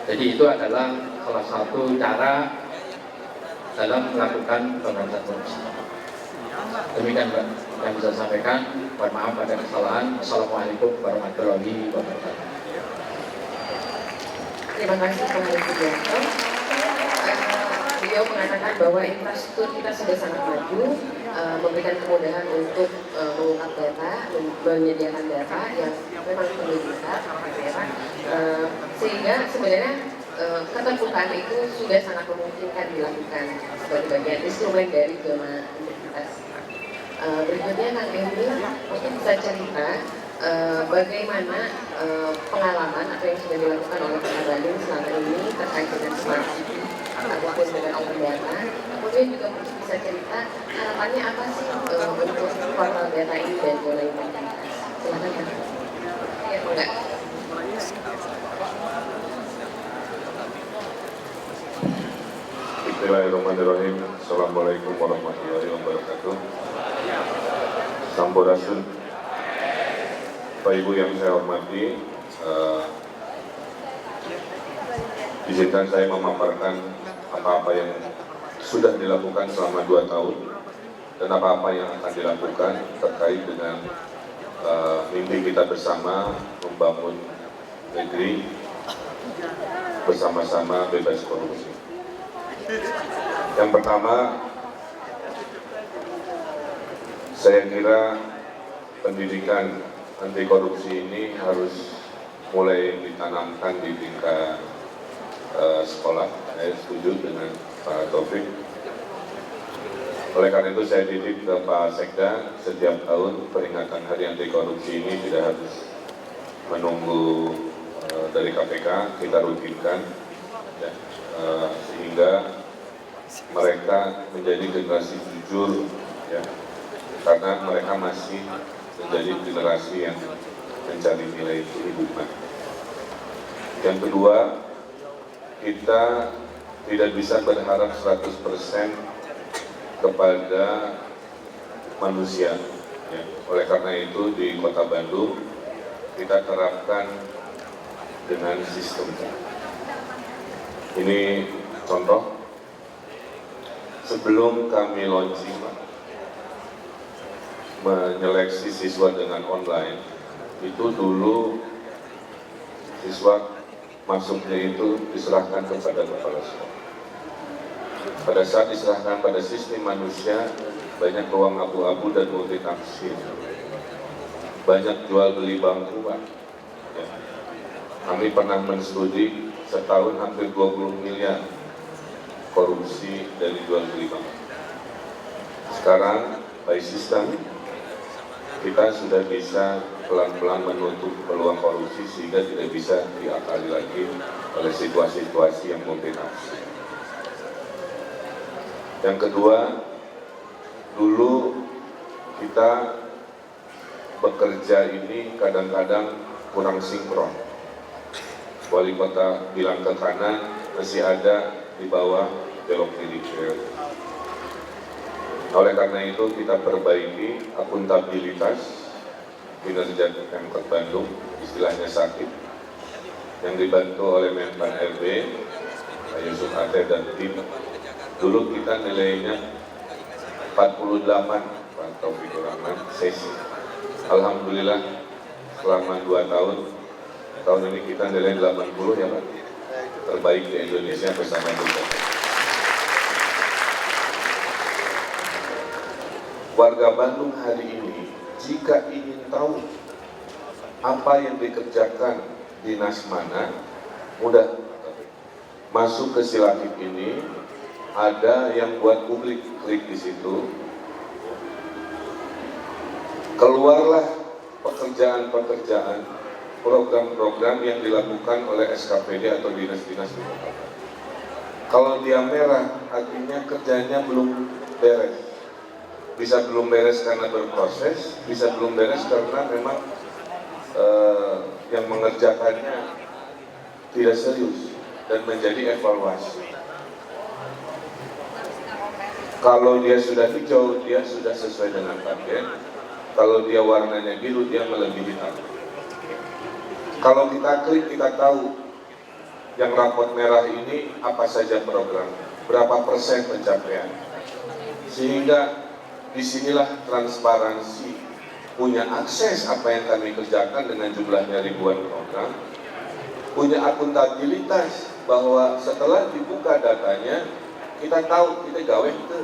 Jadi itu adalah salah satu cara dalam melakukan pemberantasan korupsi. Demikian Mbak yang bisa saya sampaikan. Mohon maaf pada kesalahan. Assalamualaikum warahmatullahi wabarakatuh. Terima kasih Pak Sugianto. Beliau mengatakan bahwa infrastruktur kita sudah sangat maju, memberikan kemudahan untuk mengungkap data, menyediakan data yang memang perlu kita, sehingga sebenarnya keterbukaan itu sudah sangat memungkinkan dilakukan sebagai bagian instrumen dari zona integritas. Berikutnya Kang Emil mungkin bisa cerita bagaimana pengalaman apa yang sudah dilakukan oleh Kota Bandung selama ini terkait dengan smart city ataupun dengan open data. Kemudian juga mungkin bisa cerita harapannya apa sih untuk portal data ini dan zona integritas. Silakan Kang. Ya, enggak. Bismillahirrahmanirrahim. Assalamualaikum warahmatullahi wabarakatuh. Sampurasun. Bapak Ibu yang saya hormati, izinkan saya memaparkan apa-apa yang sudah dilakukan selama 2 tahun dan apa-apa yang akan dilakukan terkait dengan mimpi kita bersama membangun negeri bersama-sama bebas korupsi. Yang pertama, saya kira pendidikan anti korupsi ini harus mulai ditanamkan di tingkat sekolah. Saya setuju dengan Pak Taufik. Oleh karena itu saya titip ke Pak Sekda, setiap tahun peringatan Hari Anti Korupsi ini tidak harus menunggu dari KPK, kita rutinkan ya, sehingga mereka menjadi generasi jujur ya, karena mereka masih menjadi generasi yang mencari nilai kehidupan. Yang kedua, kita tidak bisa berharap 100% kepada manusia ya. Oleh karena itu di Kota Bandung kita terapkan dengan sistem. Ini contoh, sebelum kami launching menyeleksi siswa dengan online, itu dulu siswa masuknya itu diserahkan kepada kepala sekolah. Pada saat diserahkan pada sistem manusia, banyak ruang abu-abu dan multitafsir, banyak jual beli bangku. Ya. Kami pernah menstudi setahun hampir 20 miliar korupsi dari jual beli bangku. Sekarang by system kita sudah bisa pelan-pelan menutup peluang korupsi sehingga tidak bisa diakali lagi oleh situasi-situasi yang multitafsir. Yang kedua, dulu kita bekerja ini kadang-kadang kurang sinkron. Wali kota bilang ke kanan, masih ada di bawah belok kiri. Oleh karena itu kita perbaiki akuntabilitas kinerja Pemkot Bandung, istilahnya sakit, yang dibantu oleh Menpan RB, Pak Yusuf Ate dan tim. Dulu kita nilainya 48, Pak Taufikur Rahman, sesi. Alhamdulillah selama 2 tahun ini kita nilai 80 ya Pak, terbaik di Indonesia bersama kita. Warga Bandung hari ini jika ingin tahu apa yang dikerjakan dinas mana, mudah masuk ke Silakip ini, ada yang buat publik, klik di situ, keluarlah pekerjaan-pekerjaan, program-program yang dilakukan oleh SKPD atau dinas-dinas di kota. Kalau dia merah, artinya kerjanya belum beres. Bisa belum beres karena berproses, bisa belum beres karena memang yang mengerjakannya tidak serius dan menjadi evaluasi. Kalau dia sudah hijau, dia sudah sesuai dengan target. Kalau dia warnanya biru, dia melebihi target. Kalau kita klik, kita tahu yang rapot merah ini apa saja program, berapa persen pencapaian. Sehingga disinilah transparansi, punya akses apa yang kami kerjakan dengan jumlahnya ribuan program, punya akuntabilitas bahwa setelah dibuka datanya, kita tahu kita gawe itu.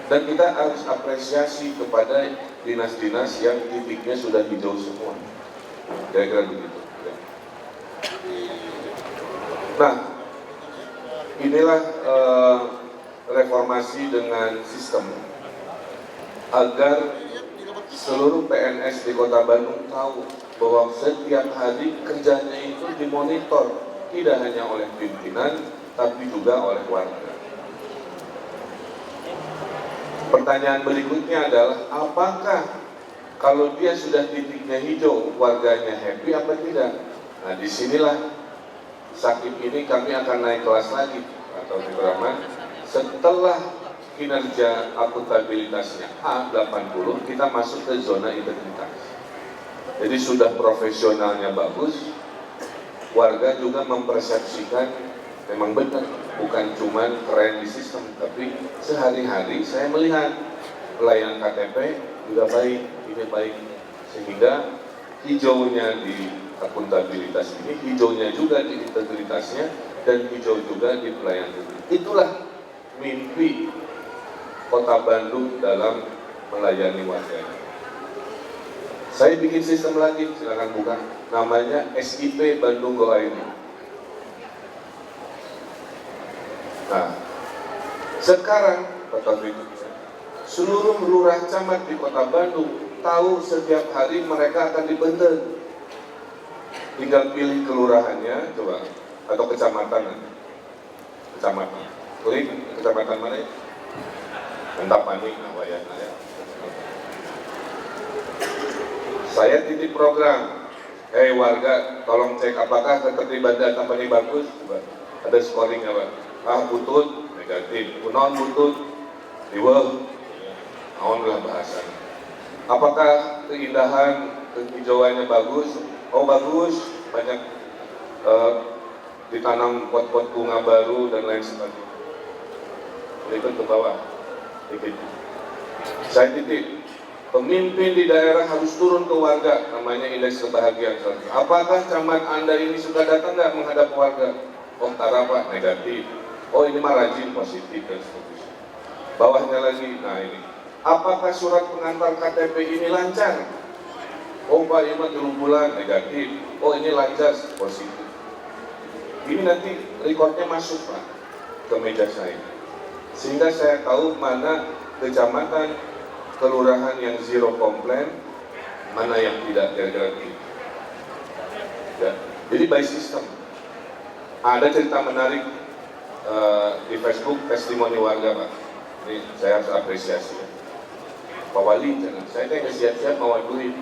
Dan kita harus apresiasi kepada dinas-dinas yang titiknya sudah hijau semua. Kira-kira begitu. Nah, inilah reformasi dengan sistem agar seluruh PNS di Kota Bandung tahu bahwa setiap hari kerjanya itu dimonitor, tidak hanya oleh pimpinan, tapi juga oleh warga. Pertanyaan berikutnya adalah, apakah kalau dia sudah titiknya hijau, warganya happy apa tidak? Nah, disinilah Sakit ini kami akan naik kelas lagi, atau Rahman. Setelah kinerja akuntabilitasnya A80, kita masuk ke zona integritas. Jadi sudah profesionalnya bagus, warga juga mempersepsikan memang benar, bukan cuma keren di sistem, tapi sehari-hari saya melihat pelayanan KTP juga baik, ini baik, sehingga hijaunya di akuntabilitas ini, hijaunya juga di integritasnya, dan hijau juga di pelayanan publik. Itulah mimpi Kota Bandung dalam melayani warganya. Saya bikin sistem lagi, silakan buka, namanya SIP Bandung Go ID. Nah, sekarang Kota Bandung, seluruh lurah camat di Kota Bandung tahu setiap hari mereka akan dibentuk. Tinggal pilih kelurahannya, coba, atau kecamatan. Kecamatan. Klik kecamatan mana ya? Entah panik, apa ya? Saya titip program. Hei warga, tolong cek apakah keterlibatan data ini bagus. Coba. Ada scoring apa? Butut, negatif. Non butut, riweuh. Naonlah bahasanya. Apakah keindahan, kehijauannya bagus? Oh bagus, banyak ditanam pot-pot bunga baru dan lain sebagainya. Berikut ke bawah, dikit. Saya titip, pemimpin di daerah harus turun ke warga, namanya indeks kebahagiaan. Apakah camat Anda ini suka datang nggak menghadap warga? Oh tara Pak, negatif. Oh ini mah rajin, positif dan seterusnya. Bawahnya lagi, nah ini. Apakah surat pengantar KTP ini lancar? Oh Pak, ini mah 3 bulan, negatif. Oh ini lancar, positif. Ini nanti rekodnya masuk Pak ke meja saya, sehingga saya tahu mana kecamatan, kelurahan yang zero komplain, mana yang tidak, kira-kira gitu. Ya. Jadi by system. Ada cerita menarik di Facebook, testimoni warga Pak. Ini saya harus apresiasi ya. Pak Wali, jangan. Saya kayak siap-siap mau duit.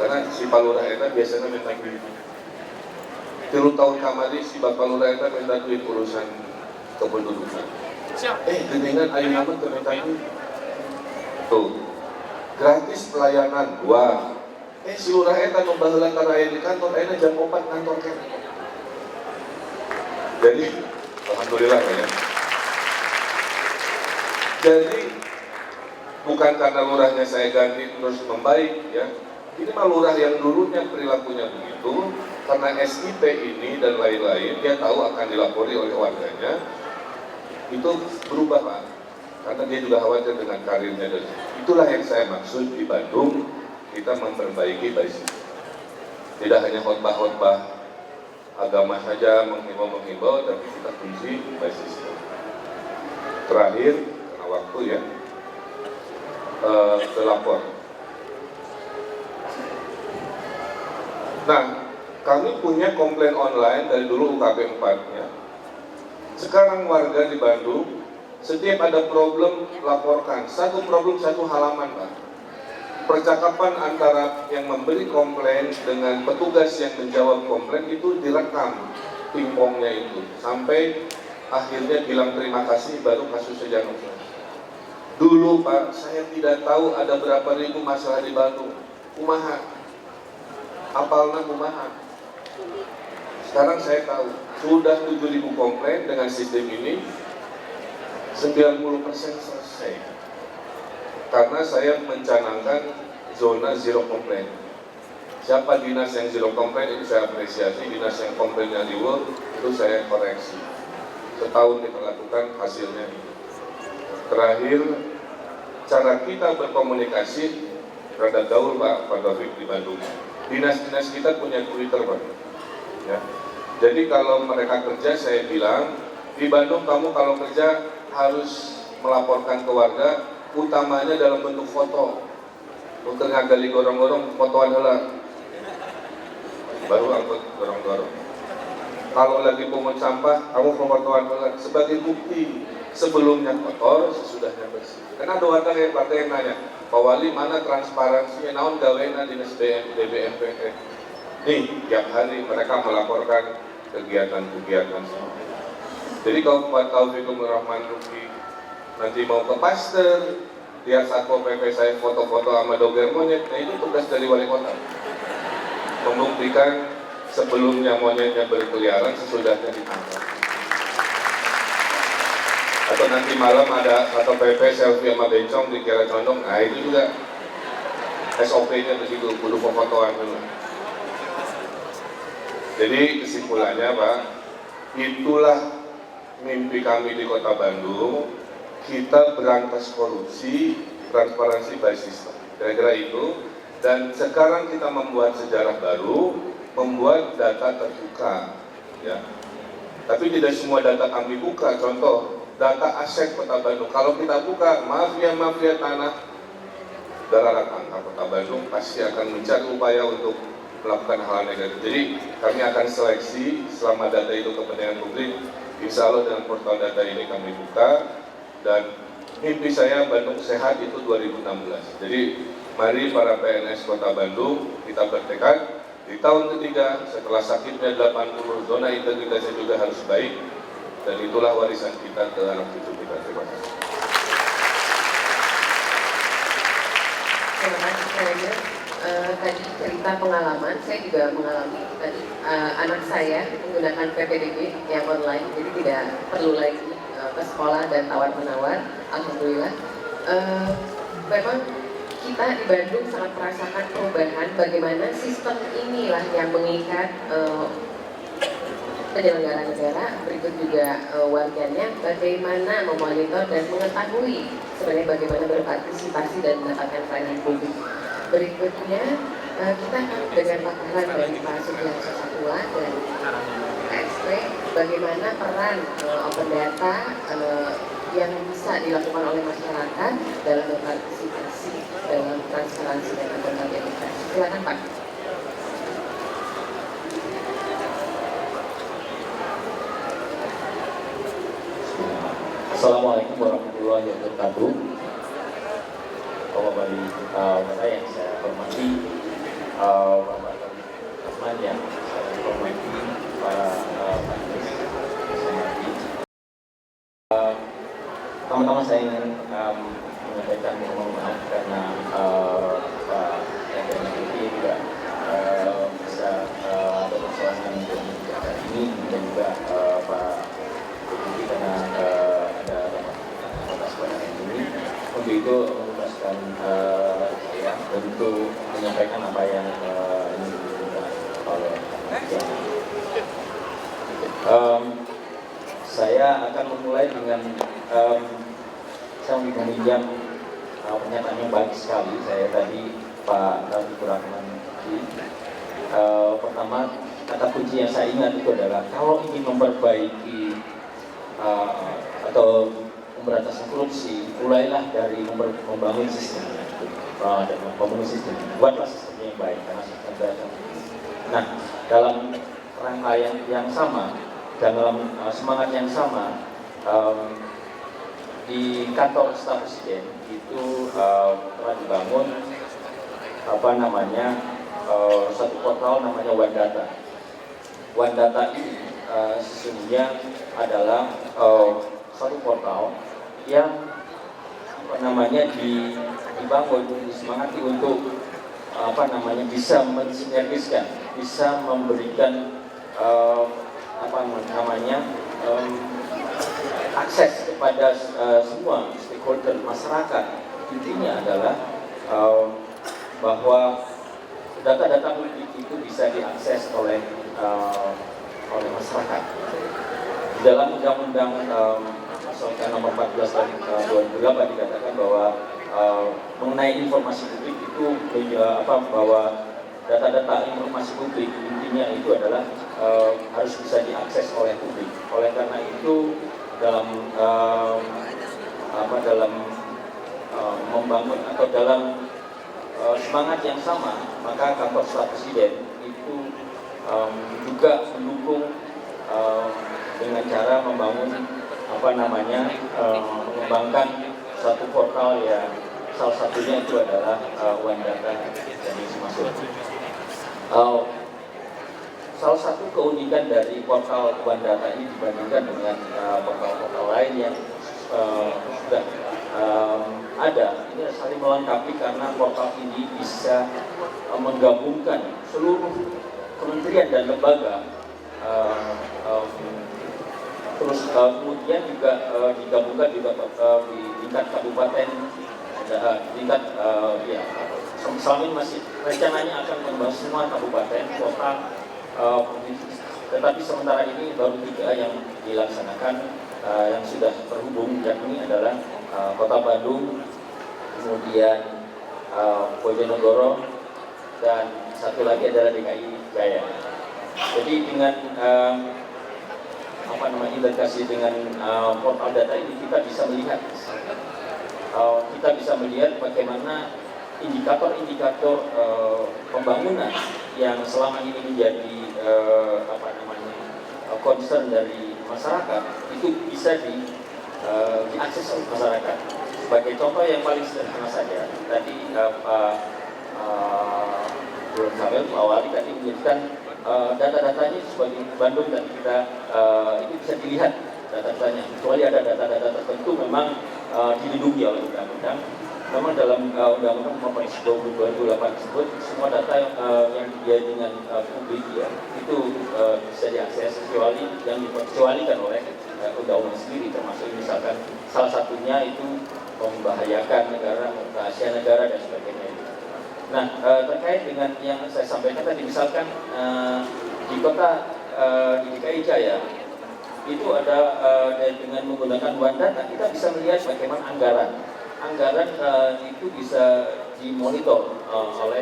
Karena si Pak Lurah eta biasanya minta duit. 3 tahun kamari si Bapak Lurah eta minta duit urusan kependudukan. Geningan ayo nama minta duit. Tuh, gratis pelayanan 2. Si Lurah eta nu baheula kana aya di kantor, ayeuna jam 4 kantor kene. Jadi, alhamdulillah ya. Jadi bukan karena lurahnya saya ganti terus membaik ya. Ini mah lurah yang dulunya perilakunya begitu, karena SIP ini dan lain-lain, dia tahu akan dilapori oleh warganya, itu berubah Pak, karena dia juga khawatir dengan karirnya. Dan itulah yang saya maksud di Bandung, kita memperbaiki by system. Tidak hanya khotbah-khotbah agama saja menghimbau, tapi kita kunci by system. Terakhir, karena waktu ya, pelapor. Nah, kami punya komplain online dari dulu UKP 4-nya. Sekarang warga di Bandung, setiap ada problem laporkan. Satu problem satu halaman, Pak. Percakapan antara yang memberi komplain dengan petugas yang menjawab komplain itu direkam pingpongnya itu sampai akhirnya bilang terima kasih baru kasusnya jangan selesai. Dulu Pak, saya tidak tahu ada berapa ribu masalah di Bandung. Kumaha, apalna kumaha. Sekarang saya tahu sudah 7.000 komplain dengan sistem ini 90% selesai. Karena saya mencanangkan zona zero complaint. Siapa dinas yang zero complaint itu saya apresiasi, dinas yang komplainnya riweuh itu saya koreksi. Setahun kita lakukan hasilnya. Terakhir, cara kita berkomunikasi rada gaul Pak Taufik di Bandung. Dinas-dinas kita punya Twitter Pak. Ya. Jadi kalau mereka kerja saya bilang di Bandung kamu kalau kerja harus melaporkan ke warga, utamanya dalam bentuk foto. Untuk ngagali gorong-gorong fotoan heula. Baru angkut gorong-gorong. Kalau lagi pungut sampah, kamu fotoan heula sebagai bukti sebelumnya kotor, sesudahnya bersih. Karena ada warga yang partai yang nanya, Pak Wali mana transparansi naon gawena dinas DBMPT. Nih, tiap hari mereka melaporkan kegiatan-kegiatan semua. Jadi kalau Pak Taufikur Rahman Ruki nanti mau ke Pasteur, lihat Satpol PP saya foto-foto sama doger monyet, nah itu tugas dari wali kota. Membuktikan sebelumnya monyetnya berkeliaran, sesudahnya ditangkap. Atau nanti malam ada Satpol PP selfie sama bencong dikira condong, nah itu juga SOP-nya begitu, kudu fotoan dulu. Jadi kesimpulannya Pak, itulah mimpi kami di Kota Bandung. Kita berantas korupsi, transparansi by system, kira-kira itu. Dan sekarang kita membuat sejarah baru, membuat data terbuka, ya. Tapi tidak semua data kami buka. Contoh, data aset Kota Bandung. Kalau kita buka mafia tanah, darah angka Kota Bandung pasti akan mencari upaya untuk melakukan hal negatif. Jadi kami akan seleksi selama data itu kepentingan publik. Insya Allah dengan portal data ini kami buka. Dan mimpi saya Bandung sehat itu 2016. Jadi mari para PNS Kota Bandung kita bertekad di tahun ketiga setelah sakitnya 80 zona integritasnya juga harus baik, dan itulah warisan kita ke anak cucu kita. Terima kasih. Terima kasih saya. Tadi cerita pengalaman, saya juga mengalami tadi anak saya menggunakan PPDB yang online, jadi tidak perlu lagi ke sekolah dan tawar-menawar. Alhamdulillah. Memang kita di Bandung sangat merasakan perubahan bagaimana sistem inilah yang mengikat penyelenggara negara, berikut juga warganya, bagaimana memonitor dan mengetahui sebenarnya bagaimana berpartisipasi dan mendapatkan pelayanan publik. Berikutnya kita akan dengan paparan dari Pak Sugiharto Satula dan KSP bagaimana peran open data yang bisa dilakukan oleh masyarakat dalam berpartisipasi dalam transparansi dan akuntabilitas. Silakan Pak. Assalamualaikum warahmatullahi wabarakatuh. Bapak yang saya hormati, Bapak Rahman yang saya hormati, para panelis yang saya hormati. Pertama-tama saya ingin menyampaikan mohon maaf karena Pak Yadana ini juga bisa ada persoalan dengan kegiatan ini, dan juga Pak Budi karena ada atas pertanyaan ini. Untuk itu menugaskan saya untuk menyampaikan apa yang ini diinginkan oleh saya akan memulai dengan saya meminjam pernyataan yang baik sekali. Saya tadi Pak Rafiqur Rahman. Pertama, kata kunci yang saya ingat itu adalah kalau ingin memperbaiki atau pemberantasan korupsi, mulailah dari membangun sistem, membangun sistem, buatlah sistem yang baik karena sistem beragam. Nah, dalam rangka yang sama, dalam semangat yang sama, di kantor staf presiden itu telah dibangun satu portal namanya OneData. OneData ini sesungguhnya adalah satu portal yang dibangun, disemangati untuk bisa mensinergiskan, bisa memberikan akses kepada semua stakeholder masyarakat. Intinya adalah bahwa data-data publik itu bisa diakses oleh masyarakat. Di dalam Undang-Undang Nomor 14 tahun 2008 dikatakan bahwa mengenai informasi publik itu bahwa data-data informasi publik intinya itu adalah harus bisa diakses oleh publik. Oleh karena itu dalam membangun atau dalam semangat yang sama, maka kantor staf presiden itu juga mendukung dengan cara membangun mengembangkan satu portal yang salah satunya itu adalah OneData dan masuk. Salah satu keunikan dari portal OneData ini dibandingkan dengan portal-portal lain yang sudah ada, ini saling melengkapi karena portal ini bisa menggabungkan seluruh kementerian dan lembaga, terus kemudian juga digabungkan juga di tingkat kabupaten, tingkat selama ini masih rencananya akan membahas semua kabupaten, kota, tetapi sementara ini baru 3 yang dilaksanakan, yang sudah terhubung, yakni adalah Kota Bandung, kemudian Bojonegoro, dan satu lagi adalah DKI Jaya. Jadi dengan integrasi dengan portal data ini kita bisa melihat bagaimana indikator-indikator pembangunan yang selama ini menjadi concern dari masyarakat itu bisa diakses oleh masyarakat. Sebagai contoh yang paling sederhana saja, tadi Pak Wali tadi menyebutkan data-datanya sebagai Bandung, dan kita itu bisa dilihat data-datanya. Kecuali ada data-data tertentu memang dilindungi oleh undang-undang. Memang dalam Undang-Undang Nomor 2008 tersebut semua data yang dengan publik itu bisa diakses, kecuali yang dikecualikan oleh undang-undang sendiri, termasuk misalkan salah satunya itu membahayakan negara, rahasia negara dan sebagainya. Nah, terkait dengan yang saya sampaikan tadi, misalkan di DKI Jaya itu ada dengan menggunakan OneData kita bisa melihat bagaimana anggaran itu bisa dimonitor oleh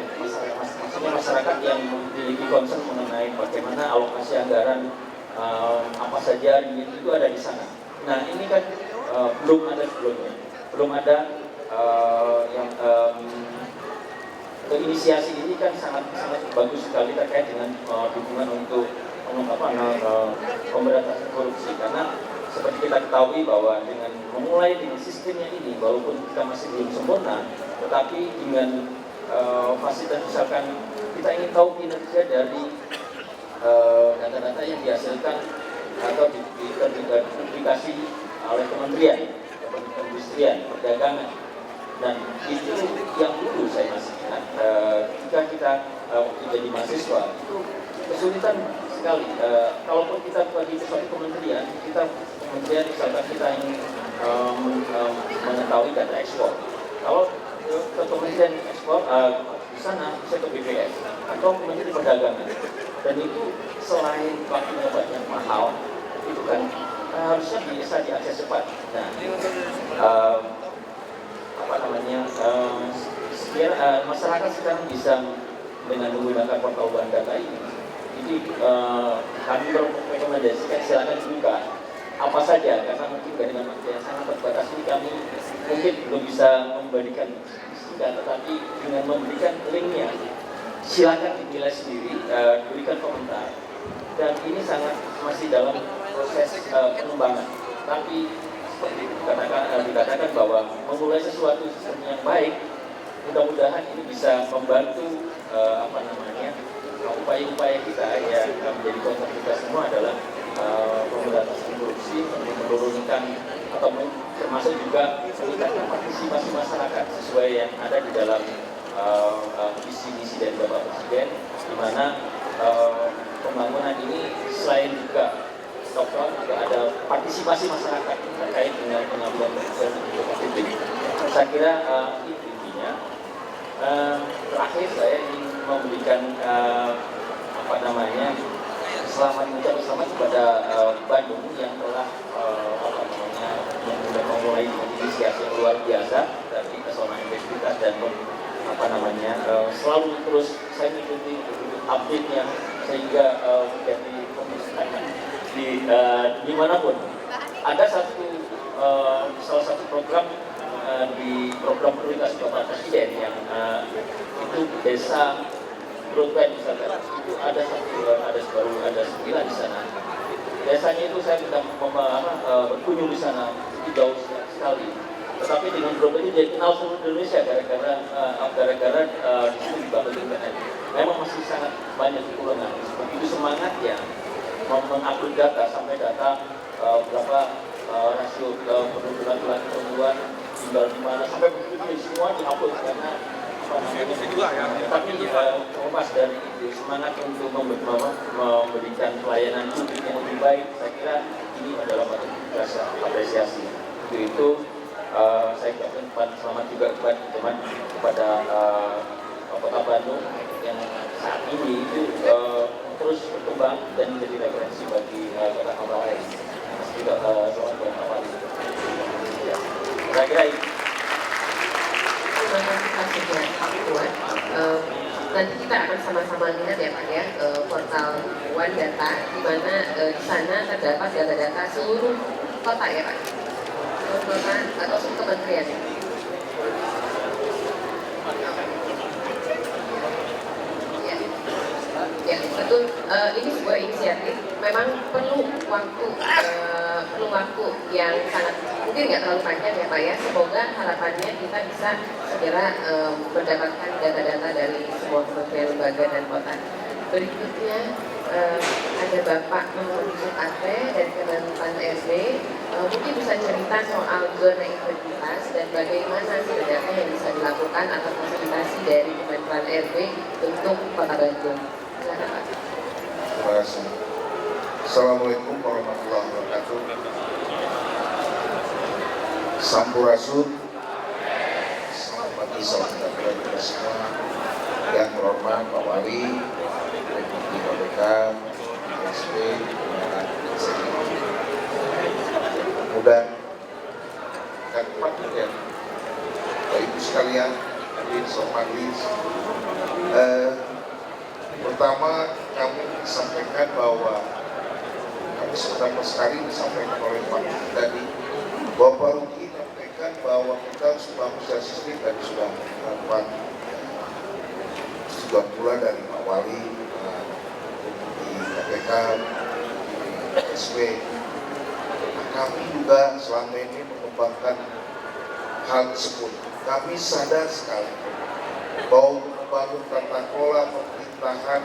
masyarakat yang memiliki concern mengenai bagaimana alokasi anggaran apa saja itu ada di sana. Nah, ini kan belum ada sebelumnya, belum ada yang inisiasi ini kan sangat bagus sekali terkait dengan dukungan untuk pemberantasan korupsi, karena seperti kita ketahui bahwa dengan memulai dengan sistemnya ini, walaupun kita masih belum sempurna, tetapi dengan fasilitas, misalkan kita ingin tahu kinerja dari data-data yang dihasilkan atau dipublikasi oleh kementerian, perindustrian, perdagangan. Dan itu yang dulu saya masih ingat, ketika kita jadi mahasiswa itu kesulitan sekali. Kalaupun kita bagi suatu kementerian, kementerian misalkan kita ingin mengetahui data ekspor. Kalau ke kementerian ekspor, di sana bisa ke BPS atau kementerian perdagangan. Dan itu selain waktunya banyak mahal, itu kan harusnya bisa diakses cepat. Nah, masyarakat sekarang bisa dengan menggunakan portal bank data ini. Jadi kami merekomendasikan silakan buka apa saja, karena mungkin dengan waktu yang sangat terbatas ini kami mungkin belum bisa memberikan singkat, tetapi dengan memberikan linknya silakan dinilai sendiri, berikan komentar. Dan ini sangat masih dalam proses pengembangan. Tapi seperti dikatakan bahwa memulai sesuatu sistem yang baik, mudah-mudahan ini bisa membantu upaya-upaya kita yang menjadi concern kita semua adalah pemberantasan korupsi, menurunkan atau termasuk juga meningkatkan partisipasi masyarakat sesuai yang ada di dalam visi-misi dari Bapak Presiden, di mana pembangunan ini selain juga top-down juga ada partisipasi masyarakat terkait dengan pengambilan keputusan publik. Saya kira itu intinya. Terakhir saya ingin memberikan selamat mengucapkan selamat kepada Bandung yang telah memulai inisiasi yang luar biasa dari pesona integritas dan selalu terus saya mengikuti update-nya sehingga menjadi pemisahan di dimanapun. Ada salah satu program di program prioritas Bapak Presiden yang itu desa broadband misalkan, itu ada 9 di sana. Desanya itu saya sedang berkunjung di sana, itu jauh sekali. Tetapi dengan broadband itu jadi kenal seluruh Indonesia gara-gara di sini dibangun internet. Memang masih sangat banyak kekurangan. Begitu semangatnya mengupload data sampai data berapa rasio pendudukan perempuan tinggal di mana sampai begitu semua diupload karena tapi lepas dari itu semangat untuk memberikan pelayanan publik yang lebih baik, saya kira ini adalah patut kita apresiasi. Untuk itu saya ucapkan selamat juga kepada Kota Bandung yang saat ini itu terus berkembang dan menjadi referensi bagi kota-kota lain. Juga selamat buat Pak Wali. Saya kira ini. Terima kasih Pak Sugian. Nanti kita akan sama-sama lihat ya Pak ya, portal One Data, di mana di sana terdapat data-data seluruh kota ya Pak, seluruh kota atau seluruh kementerian. Ya betul, ini sebuah inisiatif. Memang perlu waktu yang sangat mungkin nggak terlalu panjang ya Pak ya. Semoga harapannya kita bisa segera mendapatkan data-data dari semua kementerian, lembaga dan kota. Berikutnya ada Bapak Yusuf Ate dari Kemenpan RB. Mungkin bisa cerita soal zona integritas dan bagaimana sebenarnya yang bisa dilakukan atau fasilitasi dari Kemenpan RB untuk Kota Bandung. Silakan Pak. Terima kasih. Assalamualaikum warahmatullahi wabarakatuh. Sampurasun. Selamat pagi, salam sejahtera kita semua. Yang terhormat Pak Wali, Deputi KPK, SP, mudah dan ya, Bapak Ibu sekalian, hadirin sohmalis. Pertama kami sampaikan bahwa kami sudah sekali disampaikan oleh Pak tadi bahwa Pak Ruki menyampaikan bahwa kita harus membangun sistem dan sudah melakukan sudah pula dari Pak Wali di KPK, di SP. Kami juga selama ini mengembangkan hal tersebut. Kami sadar sekali bahwa membangun tata kelola pemerintahan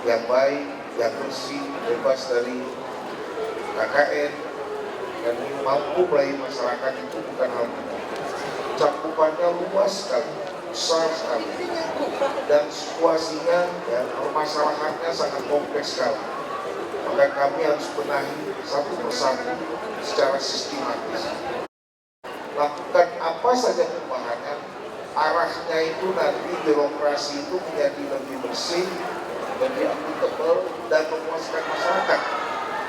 yang baik, yang bersih, bebas dari KKN dan mampu melayani masyarakat itu bukan hal mudah. Cakupannya luas sekali, besar sekali, dan situasinya dan permasalahannya sangat kompleks sekali. Maka kami harus benahi satu persatu secara sistematis. Lakukan apa saja perubahan, arahnya itu nanti birokrasi itu menjadi lebih bersih, lebih akuntabel dan memuaskan masyarakat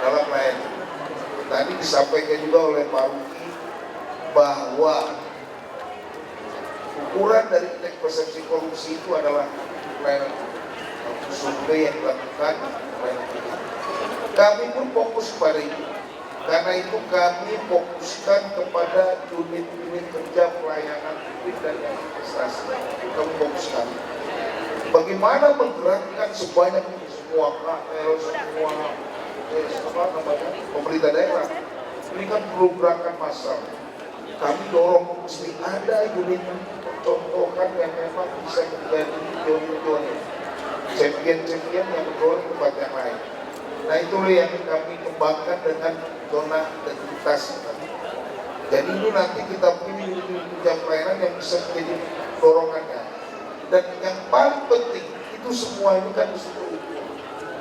dalam layanan. Tadi disampaikan juga oleh Pak Ruki bahwa ukuran dari indeks persepsi korupsi itu adalah pelayanan survei yang dilakukan pelayanan publik. Kami pun fokus pada itu. Karena itu kami fokuskan kepada unit-unit kerja pelayanan publik dan investasi. Kami fokuskan bagaimana menggerakkan sebanyak semua KL, semua pemerintah daerah. Ini kan perlu gerakan massal. Kami dorong mesti ada unit contohkan yang memang bisa menjadi pionir-pionir, champion-champion yang mendorong tempat yang lain. Nah itulah yang kami kembangkan dengan zona integritas. Jadi ini nanti kita pilih unit kerja pelayanan yang bisa menjadi dorongannya. Dan yang paling penting itu semua ini kan disuruh.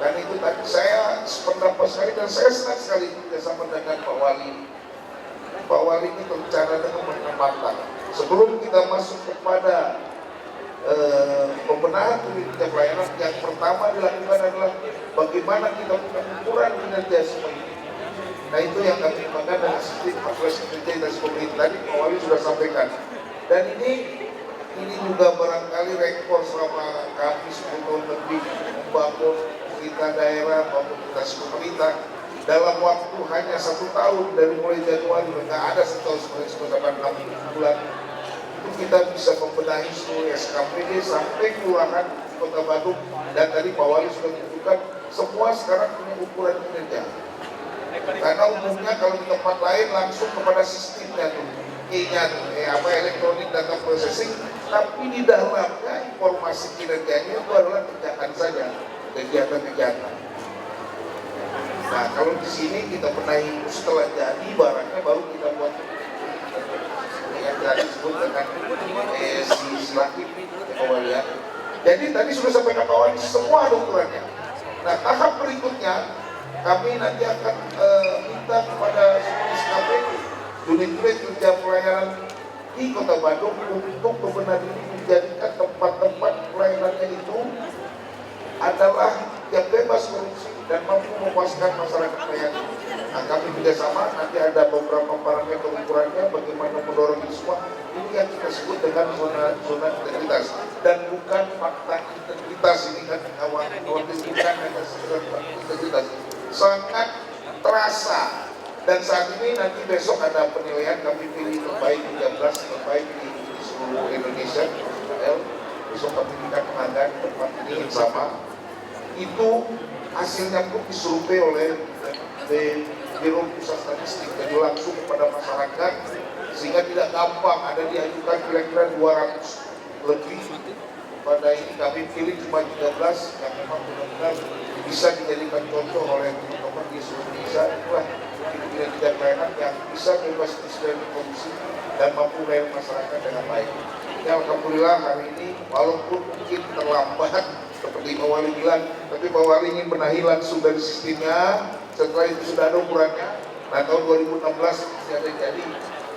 Dan itu tadi saya sependapat sekali dan saya senang sekali bersama dengan Pak Wali. Pak Wali ini berbicara dengan matang. Sebelum kita masuk kepada pembenahan unit kerja pelayanan, yang pertama dilakukan adalah bagaimana kita mengukur kinerja semua ini. Nah itu yang kami kembangkan dengan sistem evaluasi integritas pemerintah tadi Pak Wali sudah sampaikan. Dan ini juga barangkali rekor selama kami 10 tahun lebih membangun pemerintah daerah maupun pemerintah dalam waktu hanya 1 tahun dari mulai Januari, nggak ada 1 tahun sebenarnya 6 bulan itu kita bisa membenahi seluruh SKPD sampai kelurahan Kota Bandung. Dan tadi Pak Wali sudah tunjukkan semua sekarang punya ukuran kinerja. Karena umumnya kalau di tempat lain langsung kepada sistemnya tuh, elektronik data processing, tapi di dalamnya informasi kinerjanya itu adalah kerjaan saja, kegiatan-kegiatan. Nah kalau di sini kita benahi setelah jadi barangnya baru kita buat yang tadi disebut dengan si Lakip ya. Jadi tadi sudah sampaikan Pak Wali semua ada ukurannya. Nah tahap berikutnya kami nanti akan minta kepada semua SKPD unit-unit kerja pelayanan di Kota Bandung untuk benar-benar menjadikan tempat-tempat pelayanannya itu adalah yang bebas korupsi dan mampu memuaskan masyarakat pelayanan. Nah, kami bekerjasama, nanti ada beberapa parameter ukurannya bagaimana mendorong itu semua. Ini yang kita sebut dengan zona integritas dan bukan fakta integritas. Ini kan awal bukan hanya sekedar integritas, sangat terasa. Dan saat ini nanti besok ada penilaian, kami pilih terbaik 13 terbaik di seluruh Indonesia. Besok kami berikan penghargaan tempat ini sama. Itu hasilnya pun disurvei oleh Biro Pusat Statistik, jadi langsung kepada masyarakat sehingga tidak gampang. Ada diajukan kira-kira 200 lebih. Pada ini kami pilih cuma 13 yang memang benar-benar bisa dijadikan contoh oleh teman-teman di seluruh Indonesia. Itulah kinerja pelayanan yang bisa bebas dari korupsi dan mampu melayani masyarakat dengan baik. Ya, alhamdulillah hari ini walaupun mungkin terlambat seperti Pak Wali bilang, tapi Pak Wali ingin benahi langsung dari sistemnya. Setelah itu sudah ada ukurannya. Nah tahun 2016 bisa jadi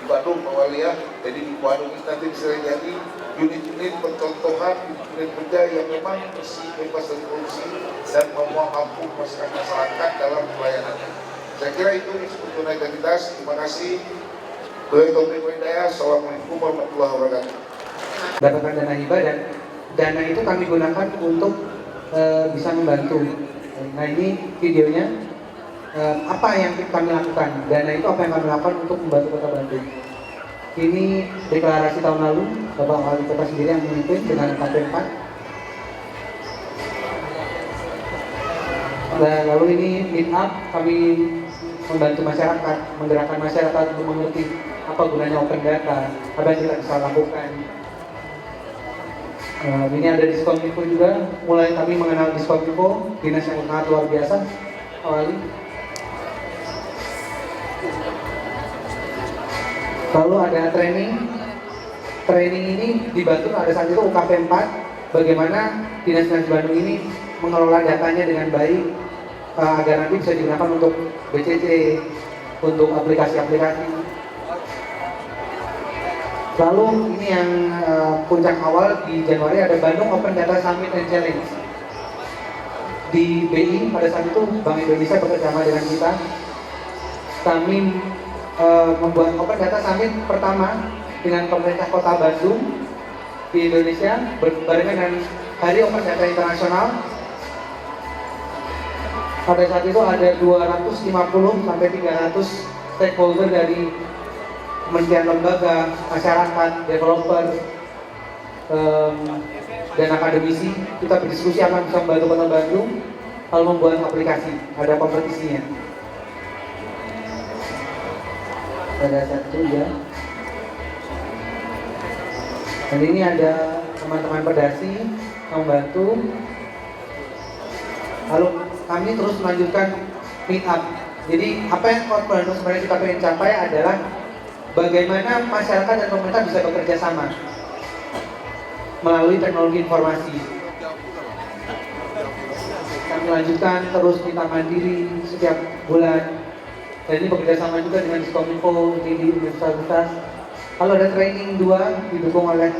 di Bandung Pak Wali ya. Jadi di Bandung ini nanti bisa jadi unit-unit percontohan, unit kerja yang memang bersih, bebas dari korupsi dan mampu masyarakat dalam pelayanannya. Saya kira itu untuk integritas. Terima kasih. Assalamualaikum warahmatullahi wabarakatuh. Dapatkan dana hibah dan dana itu kami gunakan untuk bisa membantu. Nah ini videonya apa yang kami lakukan. Dana itu apa yang kami lakukan untuk membantu Kota Bandung. Ini deklarasi tahun lalu Bapak Wali Kota sendiri yang memimpin dengan KP4. Lalu ini meet up, kami membantu masyarakat, menggerakkan masyarakat untuk mengerti apa gunanya open data, apa yang kita bisa lakukan. Ini ada Diskom.info juga, mulai kami mengenal Diskom.info, dinas yang sangat luar biasa, awali. Lalu ada training ini dibantu ada saat itu UKP 4, bagaimana dinas-dinas Bandung ini mengelola datanya dengan baik, agar nanti bisa digunakan untuk BCC, untuk aplikasi-aplikasi. Lalu ini yang puncak awal di Januari ada Bandung Open Data Summit and Challenge. Di BI pada saat itu Bank Indonesia bekerjasama dengan kita, kami membuat Open Data Summit pertama dengan pemerintah Kota Bandung di Indonesia berbarengan dengan Hari Open Data Internasional. Pada saat itu ada 250 sampai 300 stakeholder dari kementerian lembaga, masyarakat, developer, dan akademisi. Kita berdiskusi akan bisa membantu Kota Bandung kalau membuat aplikasi, ada kompetisinya. Pada saat itu ya. Dan ini ada teman-teman Perdasi yang membantu. Lalu kami terus melanjutkan meet up. Jadi apa yang Kota Bandung sebenarnya kita ingin capai adalah bagaimana masyarakat dan pemerintah bisa bekerja sama melalui teknologi informasi. Kami lanjutkan terus kita mandiri setiap bulan. Dan ini bekerja sama juga dengan Diskominfo di universitas. Kalau ada training 2 didukung oleh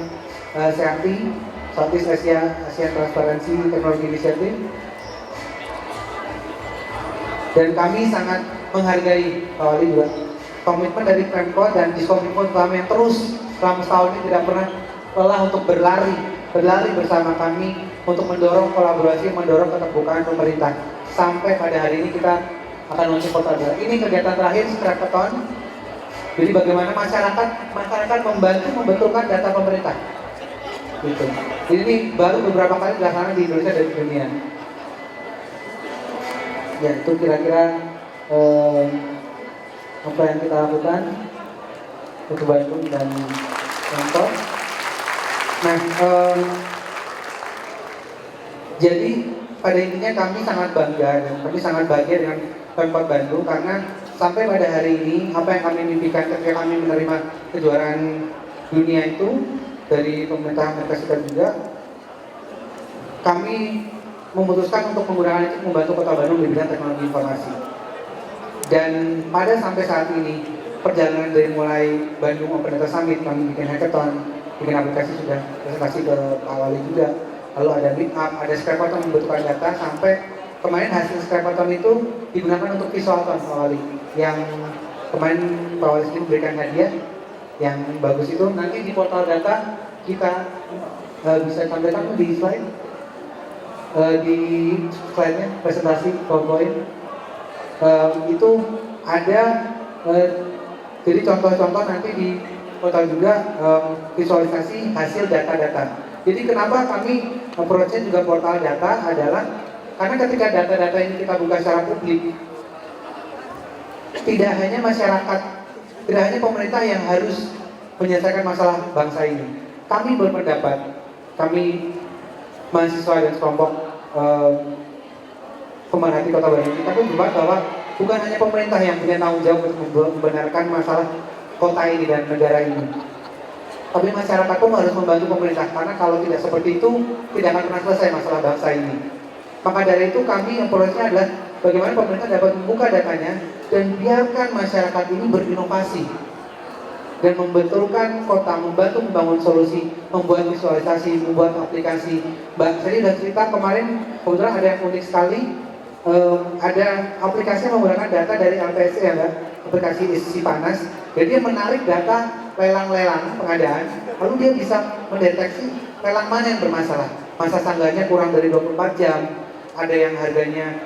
SEATI, Southeast Asia Asian Transparency Technology Initiative. Dan kami sangat menghargai Pak Wali juga komitmen dari Pemkot dan Diskominfo kami yang terus selama setahun ini tidak pernah lelah untuk berlari bersama kami untuk mendorong kolaborasi, mendorong keterbukaan pemerintah. Sampai pada hari ini kita akan launching Kota Bandung. Ini kegiatan terakhir Scrapathon. Jadi bagaimana masyarakat membantu membetulkan data pemerintah. Gitu. Jadi ini baru beberapa kali dilaksanakan di Indonesia dan di dunia. Ya itu kira-kira apa yang kita lakukan untuk Bandung dan Pemkot. Nah, jadi pada intinya kami sangat bangga dan kami sangat bahagia dengan Pemkot Bandung karena sampai pada hari ini apa yang kami mimpikan ketika kami menerima kejuaraan dunia itu dari pemerintah Amerika Serikat juga, kami memutuskan untuk menggunakan itu membantu Kota Bandung di bidang teknologi informasi. Dan pada sampai saat ini perjalanan dari mulai Bandung Open Data Summit, kami bikin hackathon, bikin aplikasi sudah presentasi ke Pak Wali juga, lalu ada meetup, ada Scrapathon membutuhkan data, sampai kemarin hasil Scrapathon itu digunakan untuk visualton Pak Wali, yang kemarin Pak Wali sendiri memberikan hadiah yang bagus itu. Nanti di portal data kita bisa tampilkan di slide, di slide-nya presentasi PowerPoint. Itu ada jadi contoh-contoh nanti di portal juga visualisasi hasil data-data. Jadi kenapa kami approach-nya juga portal data adalah karena ketika data-data ini kita buka secara publik, tidak hanya masyarakat, tidak hanya pemerintah yang harus menyelesaikan masalah bangsa ini. Kami berpendapat, kami mahasiswa dan sekelompok pemerhati Kota Bandung, kita pun berpendapat bahwa bukan hanya pemerintah yang punya tanggung jawab untuk membenarkan masalah kota ini dan negara ini, tapi masyarakat pun harus membantu pemerintah, karena kalau tidak seperti itu tidak akan pernah selesai masalah bangsa ini. Maka dari itu kami yang prosesnya adalah bagaimana pemerintah dapat membuka datanya dan biarkan masyarakat ini berinovasi dan membetulkan kota, membantu membangun solusi, membuat visualisasi, membuat aplikasi. Mbak Sri sudah cerita kemarin, kebetulan ada yang unik sekali, ada aplikasi yang menggunakan data dari LPSC ya Mbak, aplikasi isi panas. Jadi dia menarik data lelang-lelang pengadaan, lalu dia bisa mendeteksi lelang mana yang bermasalah. Masa sanggahnya kurang dari 24 jam, ada yang harganya,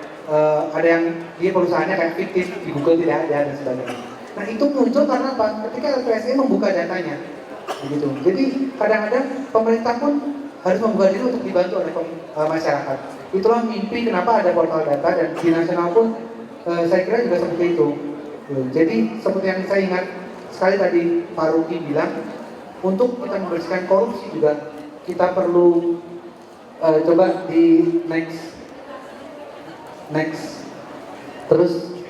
ada yang dia perusahaannya kayak fiktif, di Google tidak ada dan sebagainya. Nah itu muncul karena apa? Ketika LPSC membuka datanya, begitu. Jadi kadang-kadang pemerintah pun harus membuka diri untuk dibantu oleh masyarakat. Itulah mimpi kenapa ada portal data, dan di nasional pun saya kira juga seperti itu. Jadi seperti yang saya ingat sekali tadi Pak Ruki bilang, untuk kita membersihkan korupsi juga kita perlu coba di next terus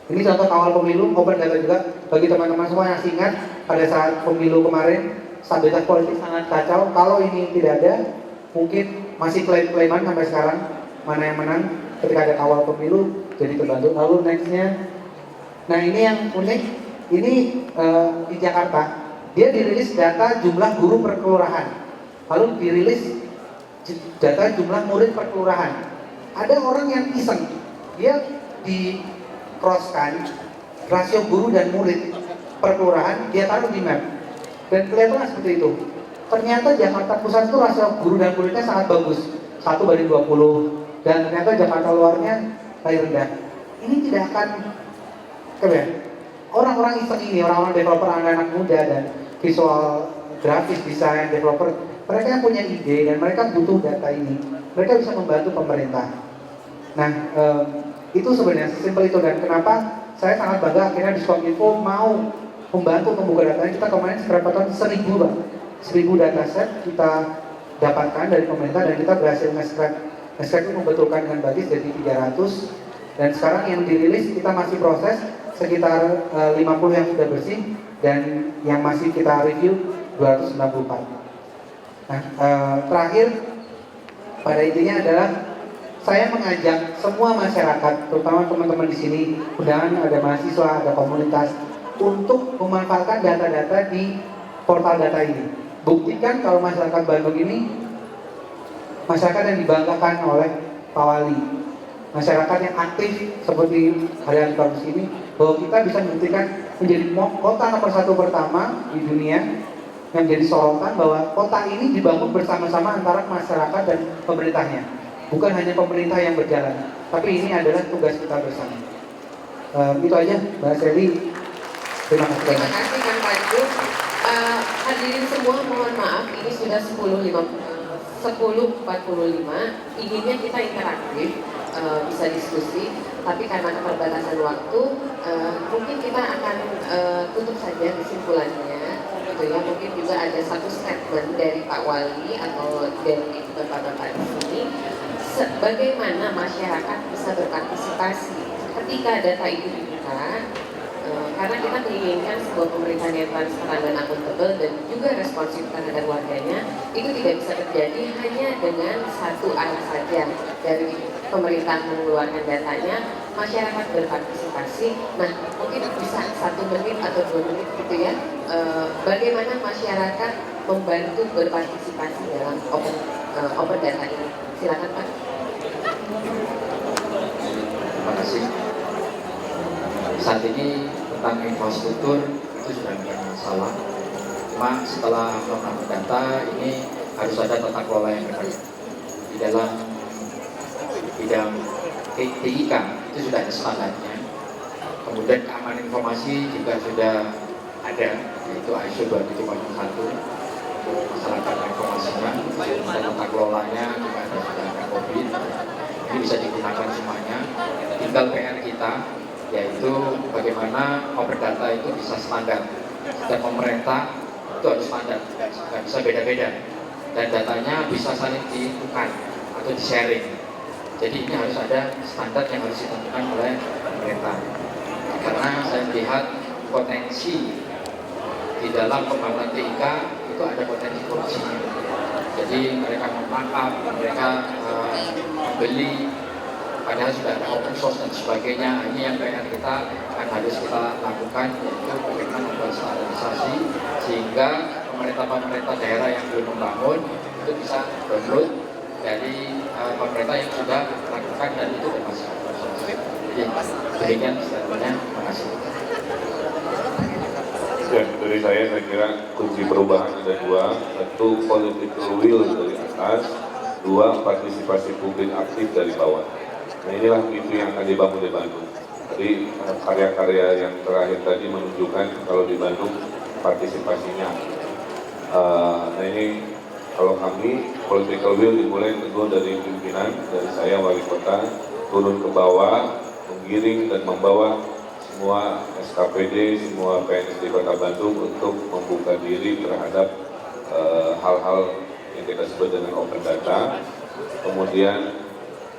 ini contoh kawal pemilu open data juga bagi teman-teman semua yang ingat pada saat pemilu kemarin stabilitas politik sangat kacau. Kalau ini tidak ada, mungkin masih klaim-klaiman sampai sekarang mana yang menang. Ketika ada kawal pemilu jadi terbantu. Lalu nextnya, nah ini yang unik, ini di Jakarta dia dirilis data jumlah guru per kelurahan, lalu dirilis data jumlah murid per kelurahan. Ada orang yang iseng, dia di crosskan rasio guru dan murid, per kelurahan, dia taruh di map. Dan kelihatan seperti itu. Ternyata Jakarta Pusat itu rasio guru dan muridnya sangat bagus, 1:20, dan ternyata Jakarta luarnya paling rendah. Ini tidak akan, orang-orang iseng ini, orang-orang developer, anak-anak muda dan visual grafis, desain, developer, mereka yang punya ide dan mereka butuh data ini, mereka bisa membantu pemerintah. Nah, itu sebenarnya sesimpel itu, dan kenapa saya sangat bangga akhirnya Diskominfo mau membantu membuka datanya. Kita kemarin kedapatan 1000 dataset kita dapatkan dari pemerintah, dan kita berhasil nge-scrap itu membetulkan dengan bagus jadi 300, dan sekarang yang dirilis kita masih proses sekitar 50 yang sudah bersih, dan yang masih kita review 294. Nah, terakhir pada intinya adalah saya mengajak semua masyarakat, terutama teman-teman di sini, undangan ada mahasiswa, ada komunitas, untuk memanfaatkan data-data di portal data ini. Buktikan kalau masyarakat Bandung ini masyarakat yang dibanggakan oleh Pak Wali, masyarakat yang aktif seperti kalian di kampus ini, bahwa kita bisa membuktikan menjadi kota nomor 1 pertama di dunia yang menjadi sorotan, bahwa kota ini dibangun bersama-sama antara masyarakat dan pemerintahnya. Bukan hanya pemerintah yang berjalan, tapi ini adalah tugas kita bersama. Itu aja, Mbak Seli. Terima kasih. Terima kasih Kang Pandu. Hadirin semua, mohon maaf, ini sudah 10.45. Inginnya kita interaktif, bisa diskusi, tapi karena keterbatasan waktu, mungkin kita akan tutup saja kesimpulannya. Gitu ya, mungkin juga ada satu statement dari Pak Wali atau dari bapak-bapak di sini. Bagaimana masyarakat bisa berpartisipasi ketika data itu dibuka, karena kita menginginkan sebuah pemerintahan yang transparan dan akuntabel dan juga responsif terhadap warganya. Itu tidak bisa terjadi hanya dengan satu arah saja, dari pemerintah mengeluarkan datanya, masyarakat berpartisipasi. Nah, mungkin bisa 1 menit atau 2 menit gitu ya, bagaimana masyarakat membantu berpartisipasi dalam open data ini. Silakan Pak. Terima kasih. Saat ini tentang infrastruktur itu sudah bukan masalah. Cuma setelah melakukan data ini harus ada tata kelola yang benar. Di dalam bidang TIK itu sudah ada standarnya. Kemudian keamanan informasi juga sudah ada, yaitu ISO 27001 untuk masyarakat informasinya, dan tata kelolanya juga sudah ada COVID. Ini bisa digunakan semuanya. Tinggal PR kita, yaitu bagaimana open data itu bisa standar. Dan pemerintah itu harus standar, nggak bisa beda-beda. Dan datanya bisa saling ditukar atau di-sharing. Jadi ini harus ada standar yang harus ditentukan oleh pemerintah. Karena saya melihat potensi di dalam pembangunan TIK itu ada potensi korupsinya. Jadi mereka memakap, mereka membeli, padahal sudah ada open source dan sebagainya. Ini yang PR kita akan harus kita lakukan, yaitu bagaimana membuat standarisasi sehingga pemerintah daerah yang belum membangun itu bisa download dari pemerintah yang sudah melakukan, dan itu masih proses. Jadi demikian statementnya. Terima kasih. Ya, dari saya kira kunci perubahan ada 2. 1, political will dari atas. 2, partisipasi publik aktif dari bawah. Nah, inilah itu yang akan dibangun di Bandung. Jadi karya-karya yang terakhir tadi menunjukkan kalau di Bandung partisipasinya. Nah ini kalau kami political will dimulai tentu dari pimpinan, dari saya wali kota, turun ke bawah, menggiring dan membawa semua SKPD, semua PNS di Kota Bandung untuk membuka diri terhadap hal-hal yang kita sebut dengan open data. Kemudian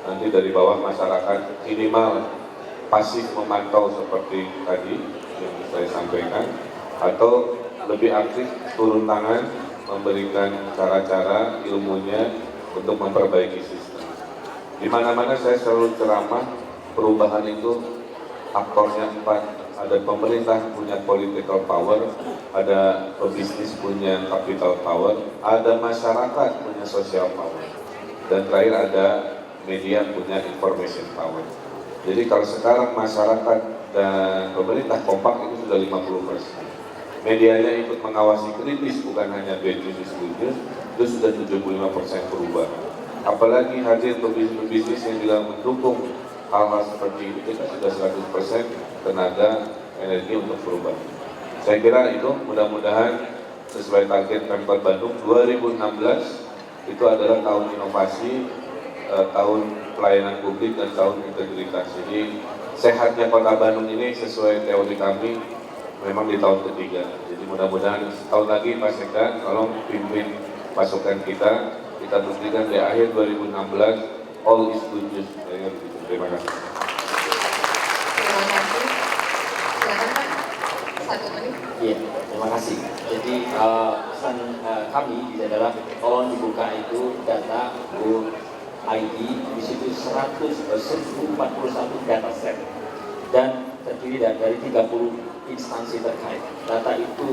nanti dari bawah masyarakat minimal pasif memantau seperti tadi yang saya sampaikan, atau lebih aktif turun tangan memberikan cara-cara ilmunya untuk memperbaiki sistem. Di mana-mana saya selalu ceramah perubahan itu aktornya 4, ada pemerintah punya political power, ada pebisnis punya capital power, ada masyarakat punya social power, dan terakhir ada media punya information power. Jadi kalau sekarang masyarakat dan pemerintah kompak itu sudah 50%. medianya ikut mengawasi kritis, bukan hanya bisnis, itu sudah 75% berubah. Apalagi hadir pebisnis yang juga mendukung hal-hal seperti itu, kita sudah 100% tenaga energi untuk berubah. Saya kira itu mudah-mudahan sesuai target Pemkot Bandung 2016 itu adalah tahun inovasi, tahun pelayanan publik dan tahun integritas. Jadi sehatnya Kota Bandung ini sesuai teori kami memang di tahun ketiga. Jadi mudah-mudahan setahun lagi Pak Sekda tolong pimpin pasukan kita buktikan di akhir 2016 all is good news. Terima kasih. Terima kasih. Silakan Pak, 1 menit. Iya, terima kasih. Jadi pesan kami adalah tolong dibuka itu data ID, di situ 1041 data set dan terdiri dari 30 instansi terkait. Data itu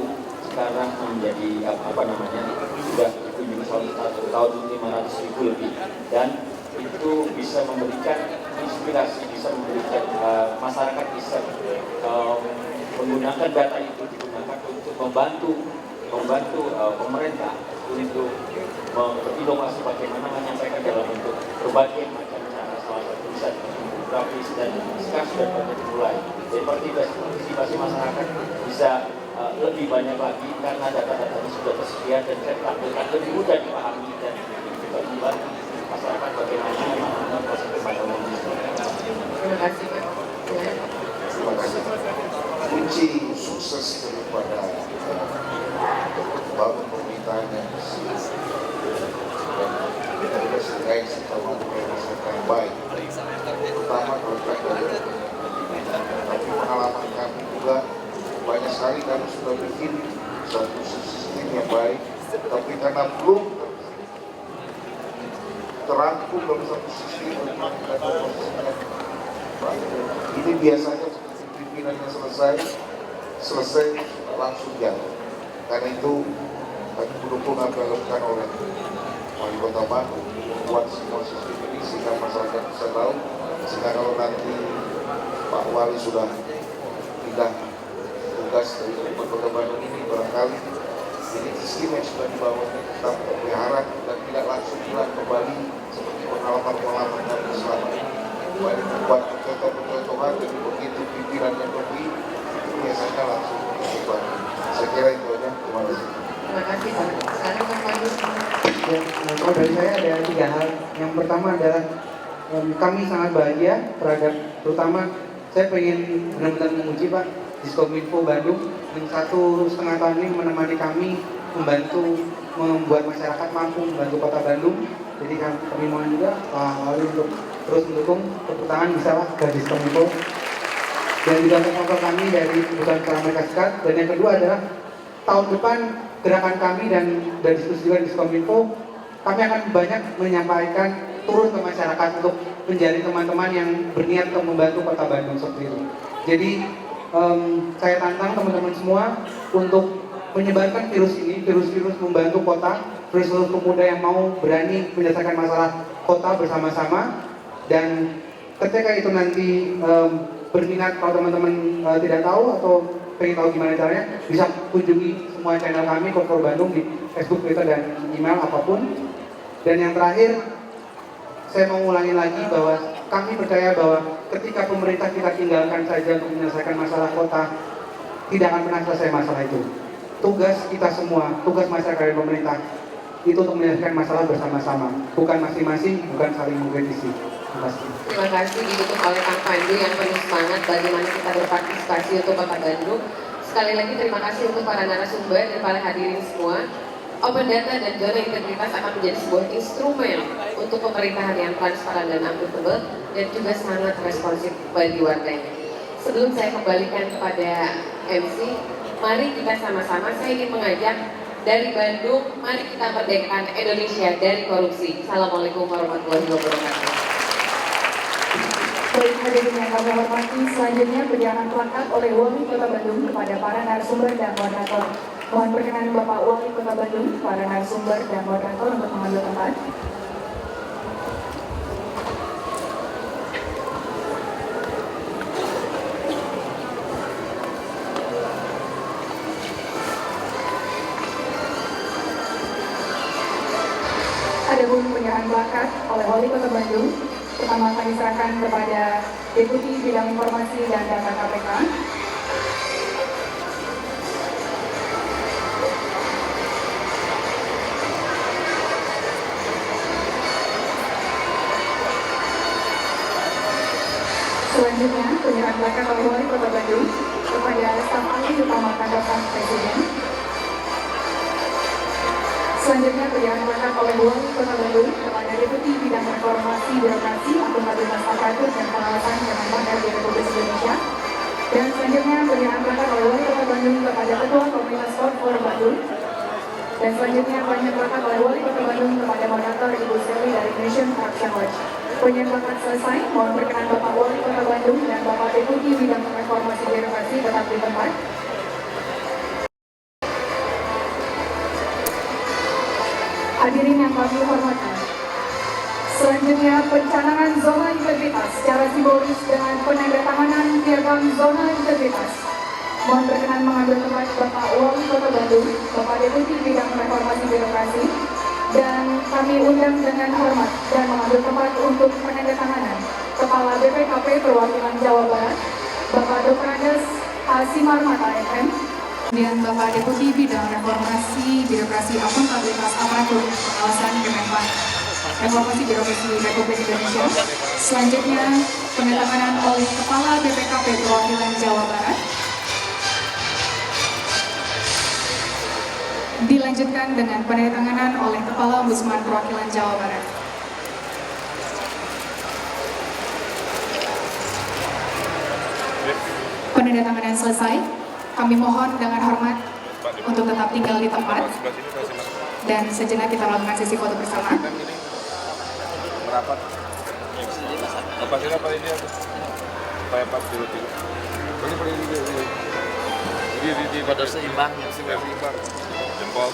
sekarang menjadi sudah dikunjungi tahun 500.000 lebih, dan itu bisa memberikan inspirasi, bisa memberikan masyarakat bisa menggunakan data itu digunakan untuk membantu pemerintah untuk berinovasi bagaimana menyampaikan dalam bentuk berbagai macam cara, salah satu bisa grafis dan sekarang sudah banyak dimulai. Jadi partisipasi masyarakat bisa lebih banyak lagi karena data-datanya sudah tersedia dan ditampilkan lebih mudah dipahami dan juga membantu masyarakat bagaimana menangani proses pembangunan. Terima kasih Pak. Terima kasih. Kunci sukses daripada bangun pemerintahan yang bersih dan kita sebagai setahu masyarakat yang baik, terutama terletak dari tapi pengalaman kami juga banyak sekali kami sudah bikin satu sistem yang baik, tapi karena belum terangkum dalam satu sistem ini biasanya pimpinannya selesai langsung jatuh. Karena itu kami mendukung apa yang dilakukan oleh Wali Kota Bandung membuat semua sistem ini sehingga masyarakat bisa tahu, sehingga kalau nanti Pak Wali sudah pindah tugas dari Kota Bandung ini barangkali ini sistem yang sudah dibawa tetap terpelihara dan tidak langsung hilang kembali seperti pengalaman-pengalaman kami selama ini. Buat contoh-contohan dan begitu pimpinannya pergi itu biasanya langsung berubah. Saya kira itu aja. Terima kasih. Terima kasih Pak. Sekarang Pak Pandu. Ya, kalau dari saya ada 3 hal. Yang pertama adalah kami sangat bahagia terhadap, terutama saya ingin benar-benar memuji Pak Diskominfo Bandung yang 1,5 tahun ini menemani kami membantu membuat masyarakat mampu membantu Kota Bandung. Jadi kami mohon juga Pak Wali untuk terus mendukung, tepuk tangan bisa lah ke Diskominfo. Dan juga sponsor kami dari Perusahaan Amerika Serikat. Dan yang kedua adalah tahun depan gerakan kami dan diskusi juga di Diskominfo, kami akan banyak menyampaikan turun ke masyarakat untuk menjadi teman-teman yang berniat untuk membantu Kota Bandung seperti itu. Jadi saya tantang teman-teman semua untuk menyebarkan virus ini, virus-virus membantu kota, virus-virus pemuda yang mau berani menyelesaikan masalah kota bersama-sama. Dan ketika itu nanti berminat, kalau teman-teman tidak tahu atau pengen tahu gimana caranya, bisa kunjungi semua channel kami Kota Bandung di Facebook, Twitter, dan email apapun. Dan yang terakhir, saya mau ulangi lagi bahwa kami percaya bahwa ketika pemerintah kita tinggalkan saja untuk menyelesaikan masalah kota, tidak akan pernah selesai masalah itu. Tugas kita semua, tugas masyarakat dan pemerintah, itu untuk menyelesaikan masalah bersama-sama, bukan masing-masing, bukan saling mengkritisi. Terima kasih ditutup oleh Kang Pandu yang penuh semangat bagaimana kita berpartisipasi untuk Kota Bandung. Sekali lagi terima kasih untuk para narasumber dan para hadirin semua. Open data dan zona integritas akan menjadi sebuah instrumen untuk pemerintahan yang transparan dan akuntabel dan juga sangat responsif bagi warganya. Sebelum saya kembalikan kepada MC, mari kita sama-sama, saya ingin mengajak dari Bandung, mari kita merdekakan Indonesia dari korupsi. Assalamualaikum warahmatullahi wabarakatuh. Baik hadirin yang kami hormati, selanjutnya penyerahan plakat oleh Wali Kota Bandung kepada para narasumber dan moderator. Mohon perkenan Bapak Wali Kota Bandung, para narasumber dan moderator untuk mengambil tempat. Adapun penyerahan plakat oleh Wali Kota Bandung, pertama kami serahkan kepada Deputi Bidang Informasi dan Data KPK. Selanjutnya, penyerahan plakat oleh Wali Kota Bandung kepada staf ahli utama kantor staf Presiden. Selanjutnya, penyerahan plakat oleh Wali Kota Bandung kepada Deputi Bidang Reformasi Birokrasi, Akuntabilitas Aparatur dan Pengawasan Kementerian di Republik Indonesia. Dan selanjutnya, penyerahan plakat oleh Wali Kota Bandung kepada Ketua Komunitas Korfor Bandung. Dan selanjutnya, penyerahan plakat oleh Wali Kota Bandung kepada Moderator Ibu Seli dari Nation Corruption Watch. Penyerahan plakat selesai, mohon berkenan Bapak Wali Kota Bandung dan Bapak Deputi Bidang Reformasi Birokrasi tetap di tempat. Hadirin yang kami hormati, selanjutnya pencanangan zona integritas secara simbolis dengan penandatanganan piagam zona integritas. Mohon berkenan mengambil tempat Bapak Wali Kota Bandung, Bapak Deputi Bidang Reformasi Birokrasi, dan kami undang dengan hormat dan mengambil tempat untuk penandatanganan Kepala BPKP Perwakilan Jawa Barat, Bapak Dr. Andes Simarmata FM, dan Bapak Deputi Bidang Reformasi Birokrasi Akuntabilitas Aparatur Pengawasan Kemenpan Reformasi Birokrasi Republik Indonesia. Selanjutnya, penandatanganan oleh Kepala BPKP Perwakilan Jawa Barat. Dilanjutkan dengan penandatanganan oleh Kepala Ombudsman Perwakilan Jawa Barat. Penandatanganan selesai. Kami mohon dengan hormat untuk tetap tinggal di tempat dan sejenak kita lakukan sesi foto bersama. Merapat. Lepasin apa ini aku? Supaya pas dulu. Ini pada seimbang. Jempol.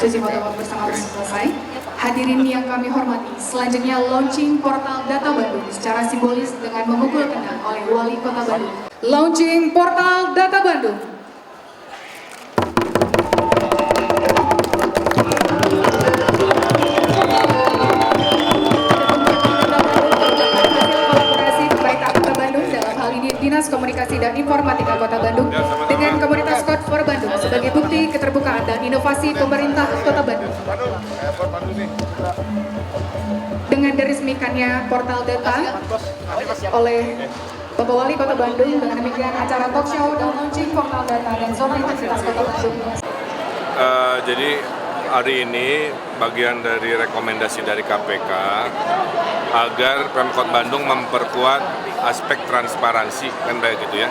Sesi foto bersama selesai. Hadirin yang kami hormati, selanjutnya launching portal data Bandung secara simbolis dengan memukul kendang oleh Wali Kota Bandung. Launching portal data Bandung. Dinas Komunikasi dan Informatika Kota Bandung dengan Komunitas Korfor Bandung sebagai bukti keterbukaan dan inovasi pemerintah Kota Bandung. Dengan diresmikannya portal data oleh Bapak Wali Kota Bandung, dengan demikian acara talk show dan launching portal data dan zona integritas Kota Bandung. Jadi hari ini bagian dari rekomendasi dari KPK agar Pemkot Bandung memperkuat aspek transparansi, kan kayak gitu ya.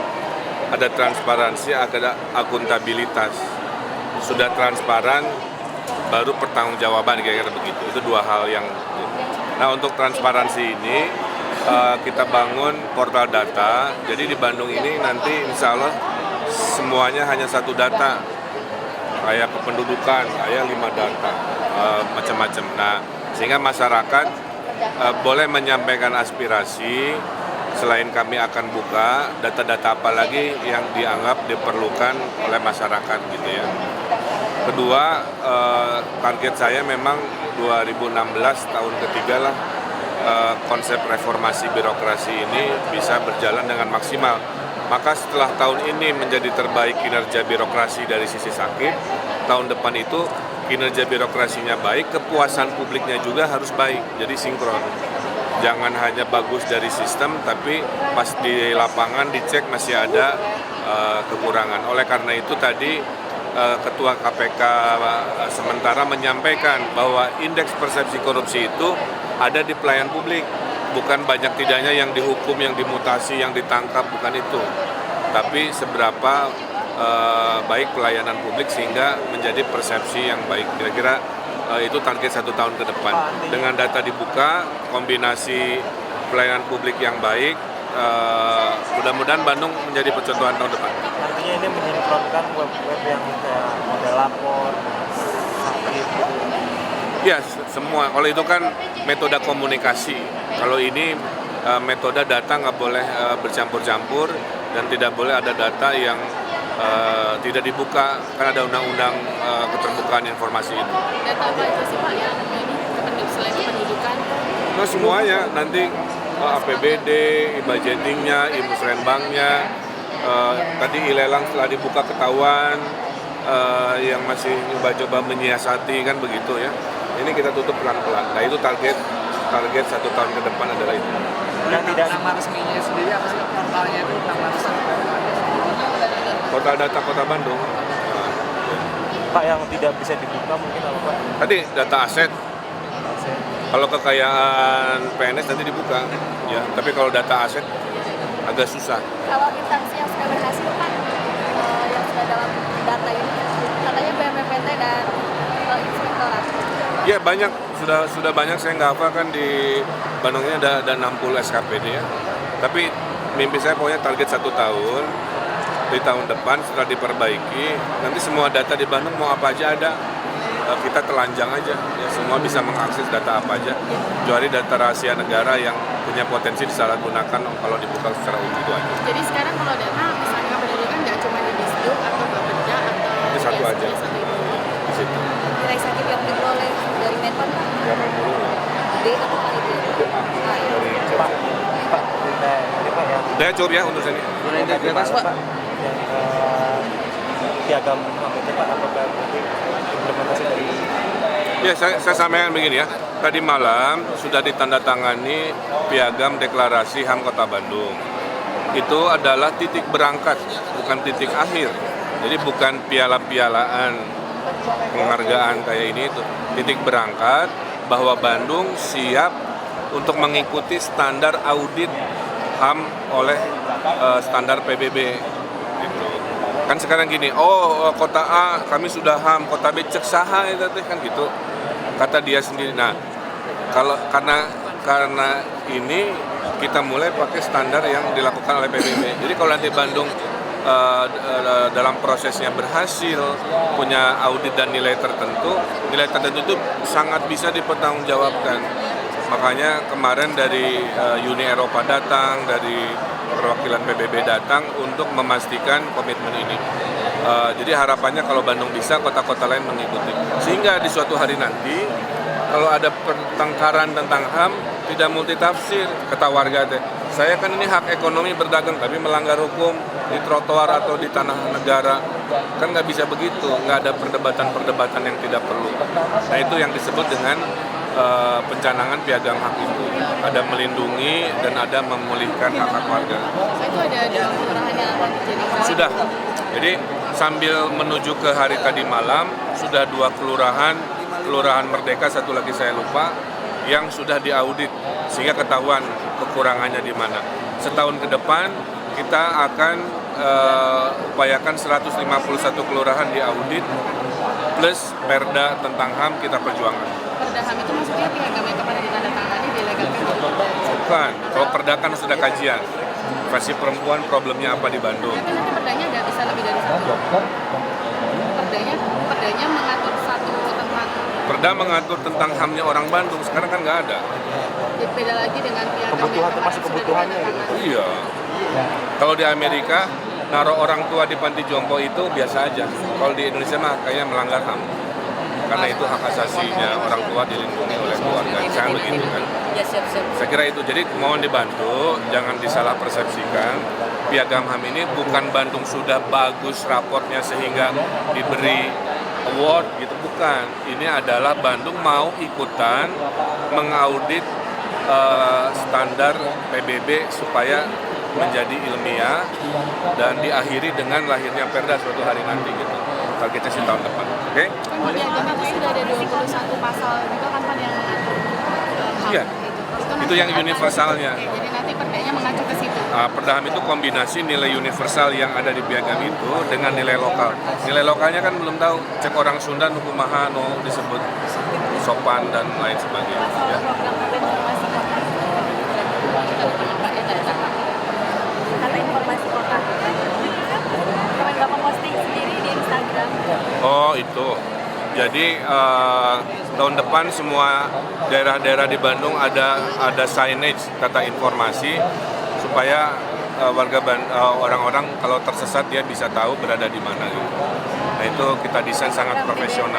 Ada transparansi, ada akuntabilitas. Sudah transparan, baru pertanggungjawaban, kira-kira begitu. Itu dua hal yang. Nah, untuk transparansi ini kita bangun portal data. Jadi di Bandung ini nanti insya Allah semuanya hanya satu data. Kayak kependudukan, kayak 5 data, macam-macam. Nah, sehingga masyarakat boleh menyampaikan aspirasi. Selain kami akan buka data-data apa lagi yang dianggap diperlukan oleh masyarakat gitu ya. Kedua, target saya memang 2016 tahun ketiga lah konsep reformasi birokrasi ini bisa berjalan dengan maksimal. Maka setelah tahun ini menjadi terbaik kinerja birokrasi dari sisi sakit, tahun depan itu kinerja birokrasinya baik, kepuasan publiknya juga harus baik, jadi sinkron. Jangan hanya bagus dari sistem, tapi pas di lapangan dicek masih ada kekurangan. Oleh karena itu tadi Ketua KPK sementara menyampaikan bahwa indeks persepsi korupsi itu ada di pelayan publik. Bukan banyak tidaknya yang dihukum, yang dimutasi, yang ditangkap, bukan itu. Tapi seberapa baik pelayanan publik sehingga menjadi persepsi yang baik. Kira-kira itu target 1 tahun ke depan. Dengan data dibuka, kombinasi pelayanan publik yang baik, mudah-mudahan Bandung menjadi percontohan tahun depan. Artinya ini menyinkronkan web-web yang kayak model lapor, sakit gitu. Ya, semua. Kalau itu kan metode komunikasi. Kalau ini metode data nggak boleh bercampur-campur dan tidak boleh ada data yang tidak dibuka, kan ada undang-undang keterbukaan informasi itu. Data apa itu sih Pak yang ini selain kependudukan? Nah, semuanya nanti APBD, budgetingnya, musrenbangnya, tadi ilelang setelah dibuka ketahuan, yang masih coba menyiasati kan begitu ya. Ini kita tutup pelan-pelan. Nah itu target 1 tahun ke depan adalah itu. Dan tidak nama resminya sendiri apa sih portalnya itu nama resmi? Portal data Kota Bandung. Pak yang tidak bisa dibuka mungkin apa Pak? Tadi data aset. Kalau kekayaan PNS nanti dibuka, ya. Tapi kalau data aset agak susah. Kalau instansi yang sudah berhasil Pak, yang sudah dalam data ini, katanya BPPT dan Inspektorat. Ya banyak, sudah banyak, saya nggak hafal kan di Bandung ini ada 60 SKPD ya. Tapi mimpi saya pokoknya target 1 tahun, di tahun depan setelah diperbaiki, nanti semua data di Bandung mau apa aja ada. Kita telanjang aja, ya semua bisa mengakses data apa aja, kecuali data rahasia negara yang punya potensi disalahgunakan kalau dibuka secara umum itu aja. Jadi sekarang kalau data misalnya kependudukan nggak cuma di Disduk atau Bapeda atau Ini satu aja. Di situ. nilai sakit yang diperoleh dari Menpan Pak? Ya memang. D atau A itu? A ya. Dari Pak, ini Pak ya. Udah cur ya untuk sini. Integritas Pak. Yang piagam itu Pak, apakah implementasi dari? Ya saya sampaikan begini ya. Tadi malam sudah ditandatangani piagam deklarasi HAM Kota Bandung. Itu adalah titik berangkat, bukan titik akhir. Jadi bukan piala-pialaan penghargaan kayak ini itu. Titik berangkat bahwa Bandung siap untuk mengikuti standar audit HAM oleh standar PBB. Gitu. Kan sekarang gini, kota A kami sudah HAM, kota B cek saha itu kan gitu. Kata dia sendiri. Nah, karena ini kita mulai pakai standar yang dilakukan oleh PBB. Jadi kalau nanti Bandung dalam prosesnya berhasil punya audit dan nilai tertentu itu sangat bisa dipertanggungjawabkan. Makanya kemarin dari Uni Eropa datang, dari perwakilan PBB datang untuk memastikan komitmen ini. Jadi harapannya kalau Bandung bisa, kota-kota lain mengikuti. Sehingga di suatu hari nanti, kalau ada pertengkaran tentang HAM, tidak multitafsir, kata warga teh. Saya kan ini hak ekonomi berdagang, tapi melanggar hukum di trotoar atau di tanah negara. Kan nggak bisa begitu, nggak ada perdebatan-perdebatan yang tidak perlu. Nah itu yang disebut dengan pencanangan piagam hak itu. Ada melindungi dan ada memulihkan hak-hak warga. Itu ada di kelurahan yang akan dijadikan. Sudah. Jadi sambil menuju ke hari tadi malam, sudah 2 kelurahan Merdeka, satu lagi saya lupa, yang sudah diaudit sehingga ketahuan kekurangannya di mana. Setahun ke depan kita akan upayakan 151 kelurahan diaudit plus perda tentang HAM kita perjuangkan. Perda HAM itu maksudnya piagam yang kemarin ditandatangani dilegalkan? Bukan, kalau perda kan sudah kajian. Versi perempuan problemnya apa di Bandung. Tapi nanti perdanya nggak bisa lebih dari 1. Perdanya mengatur 1 tentang. Perda mengatur tentang HAM-nya orang Bandung, sekarang kan nggak ada. Beda lagi dengan piagam Kebutuhan, yang termasuk kebutuhannya gitu. Iya. Kalau di Amerika, naruh orang tua di panti jompo itu biasa aja. Kalau di Indonesia mah kayaknya melanggar HAM. Karena itu hak asasinya orang tua dilindungi oleh keluarga. Jangan begitu kan. Ya siap-siap. Saya kira itu. Jadi mohon dibantu, jangan disalah persepsikan. Piagam HAM ini bukan Bandung sudah bagus raportnya sehingga diberi award gitu, bukan. Ini adalah Bandung mau ikutan mengaudit standar PBB supaya menjadi ilmiah dan diakhiri dengan lahirnya perda suatu hari nanti gitu. Targetnya sih tahun depan. Oke? Kan di piagam itu sudah ada 21 pasal juga kan Pak yang mengatur HAM Iya. gitu. Itu yang universalnya. Oke, jadi nanti perdanya mengacu ke situ. Perda HAM itu kombinasi nilai universal yang ada di piagam itu dengan nilai lokal. Nilai lokalnya kan belum tahu. Cek orang Sunda nukumaha no disebut sopan dan lain sebagainya. Ya. Kata informasi kota. Kemarin Bapak posting sendiri di Instagram. Oh itu. Jadi tahun depan semua daerah-daerah di Bandung ada signage tata informasi supaya orang-orang kalau tersesat dia bisa tahu berada di mana gitu. Nah itu kita desain sangat profesional.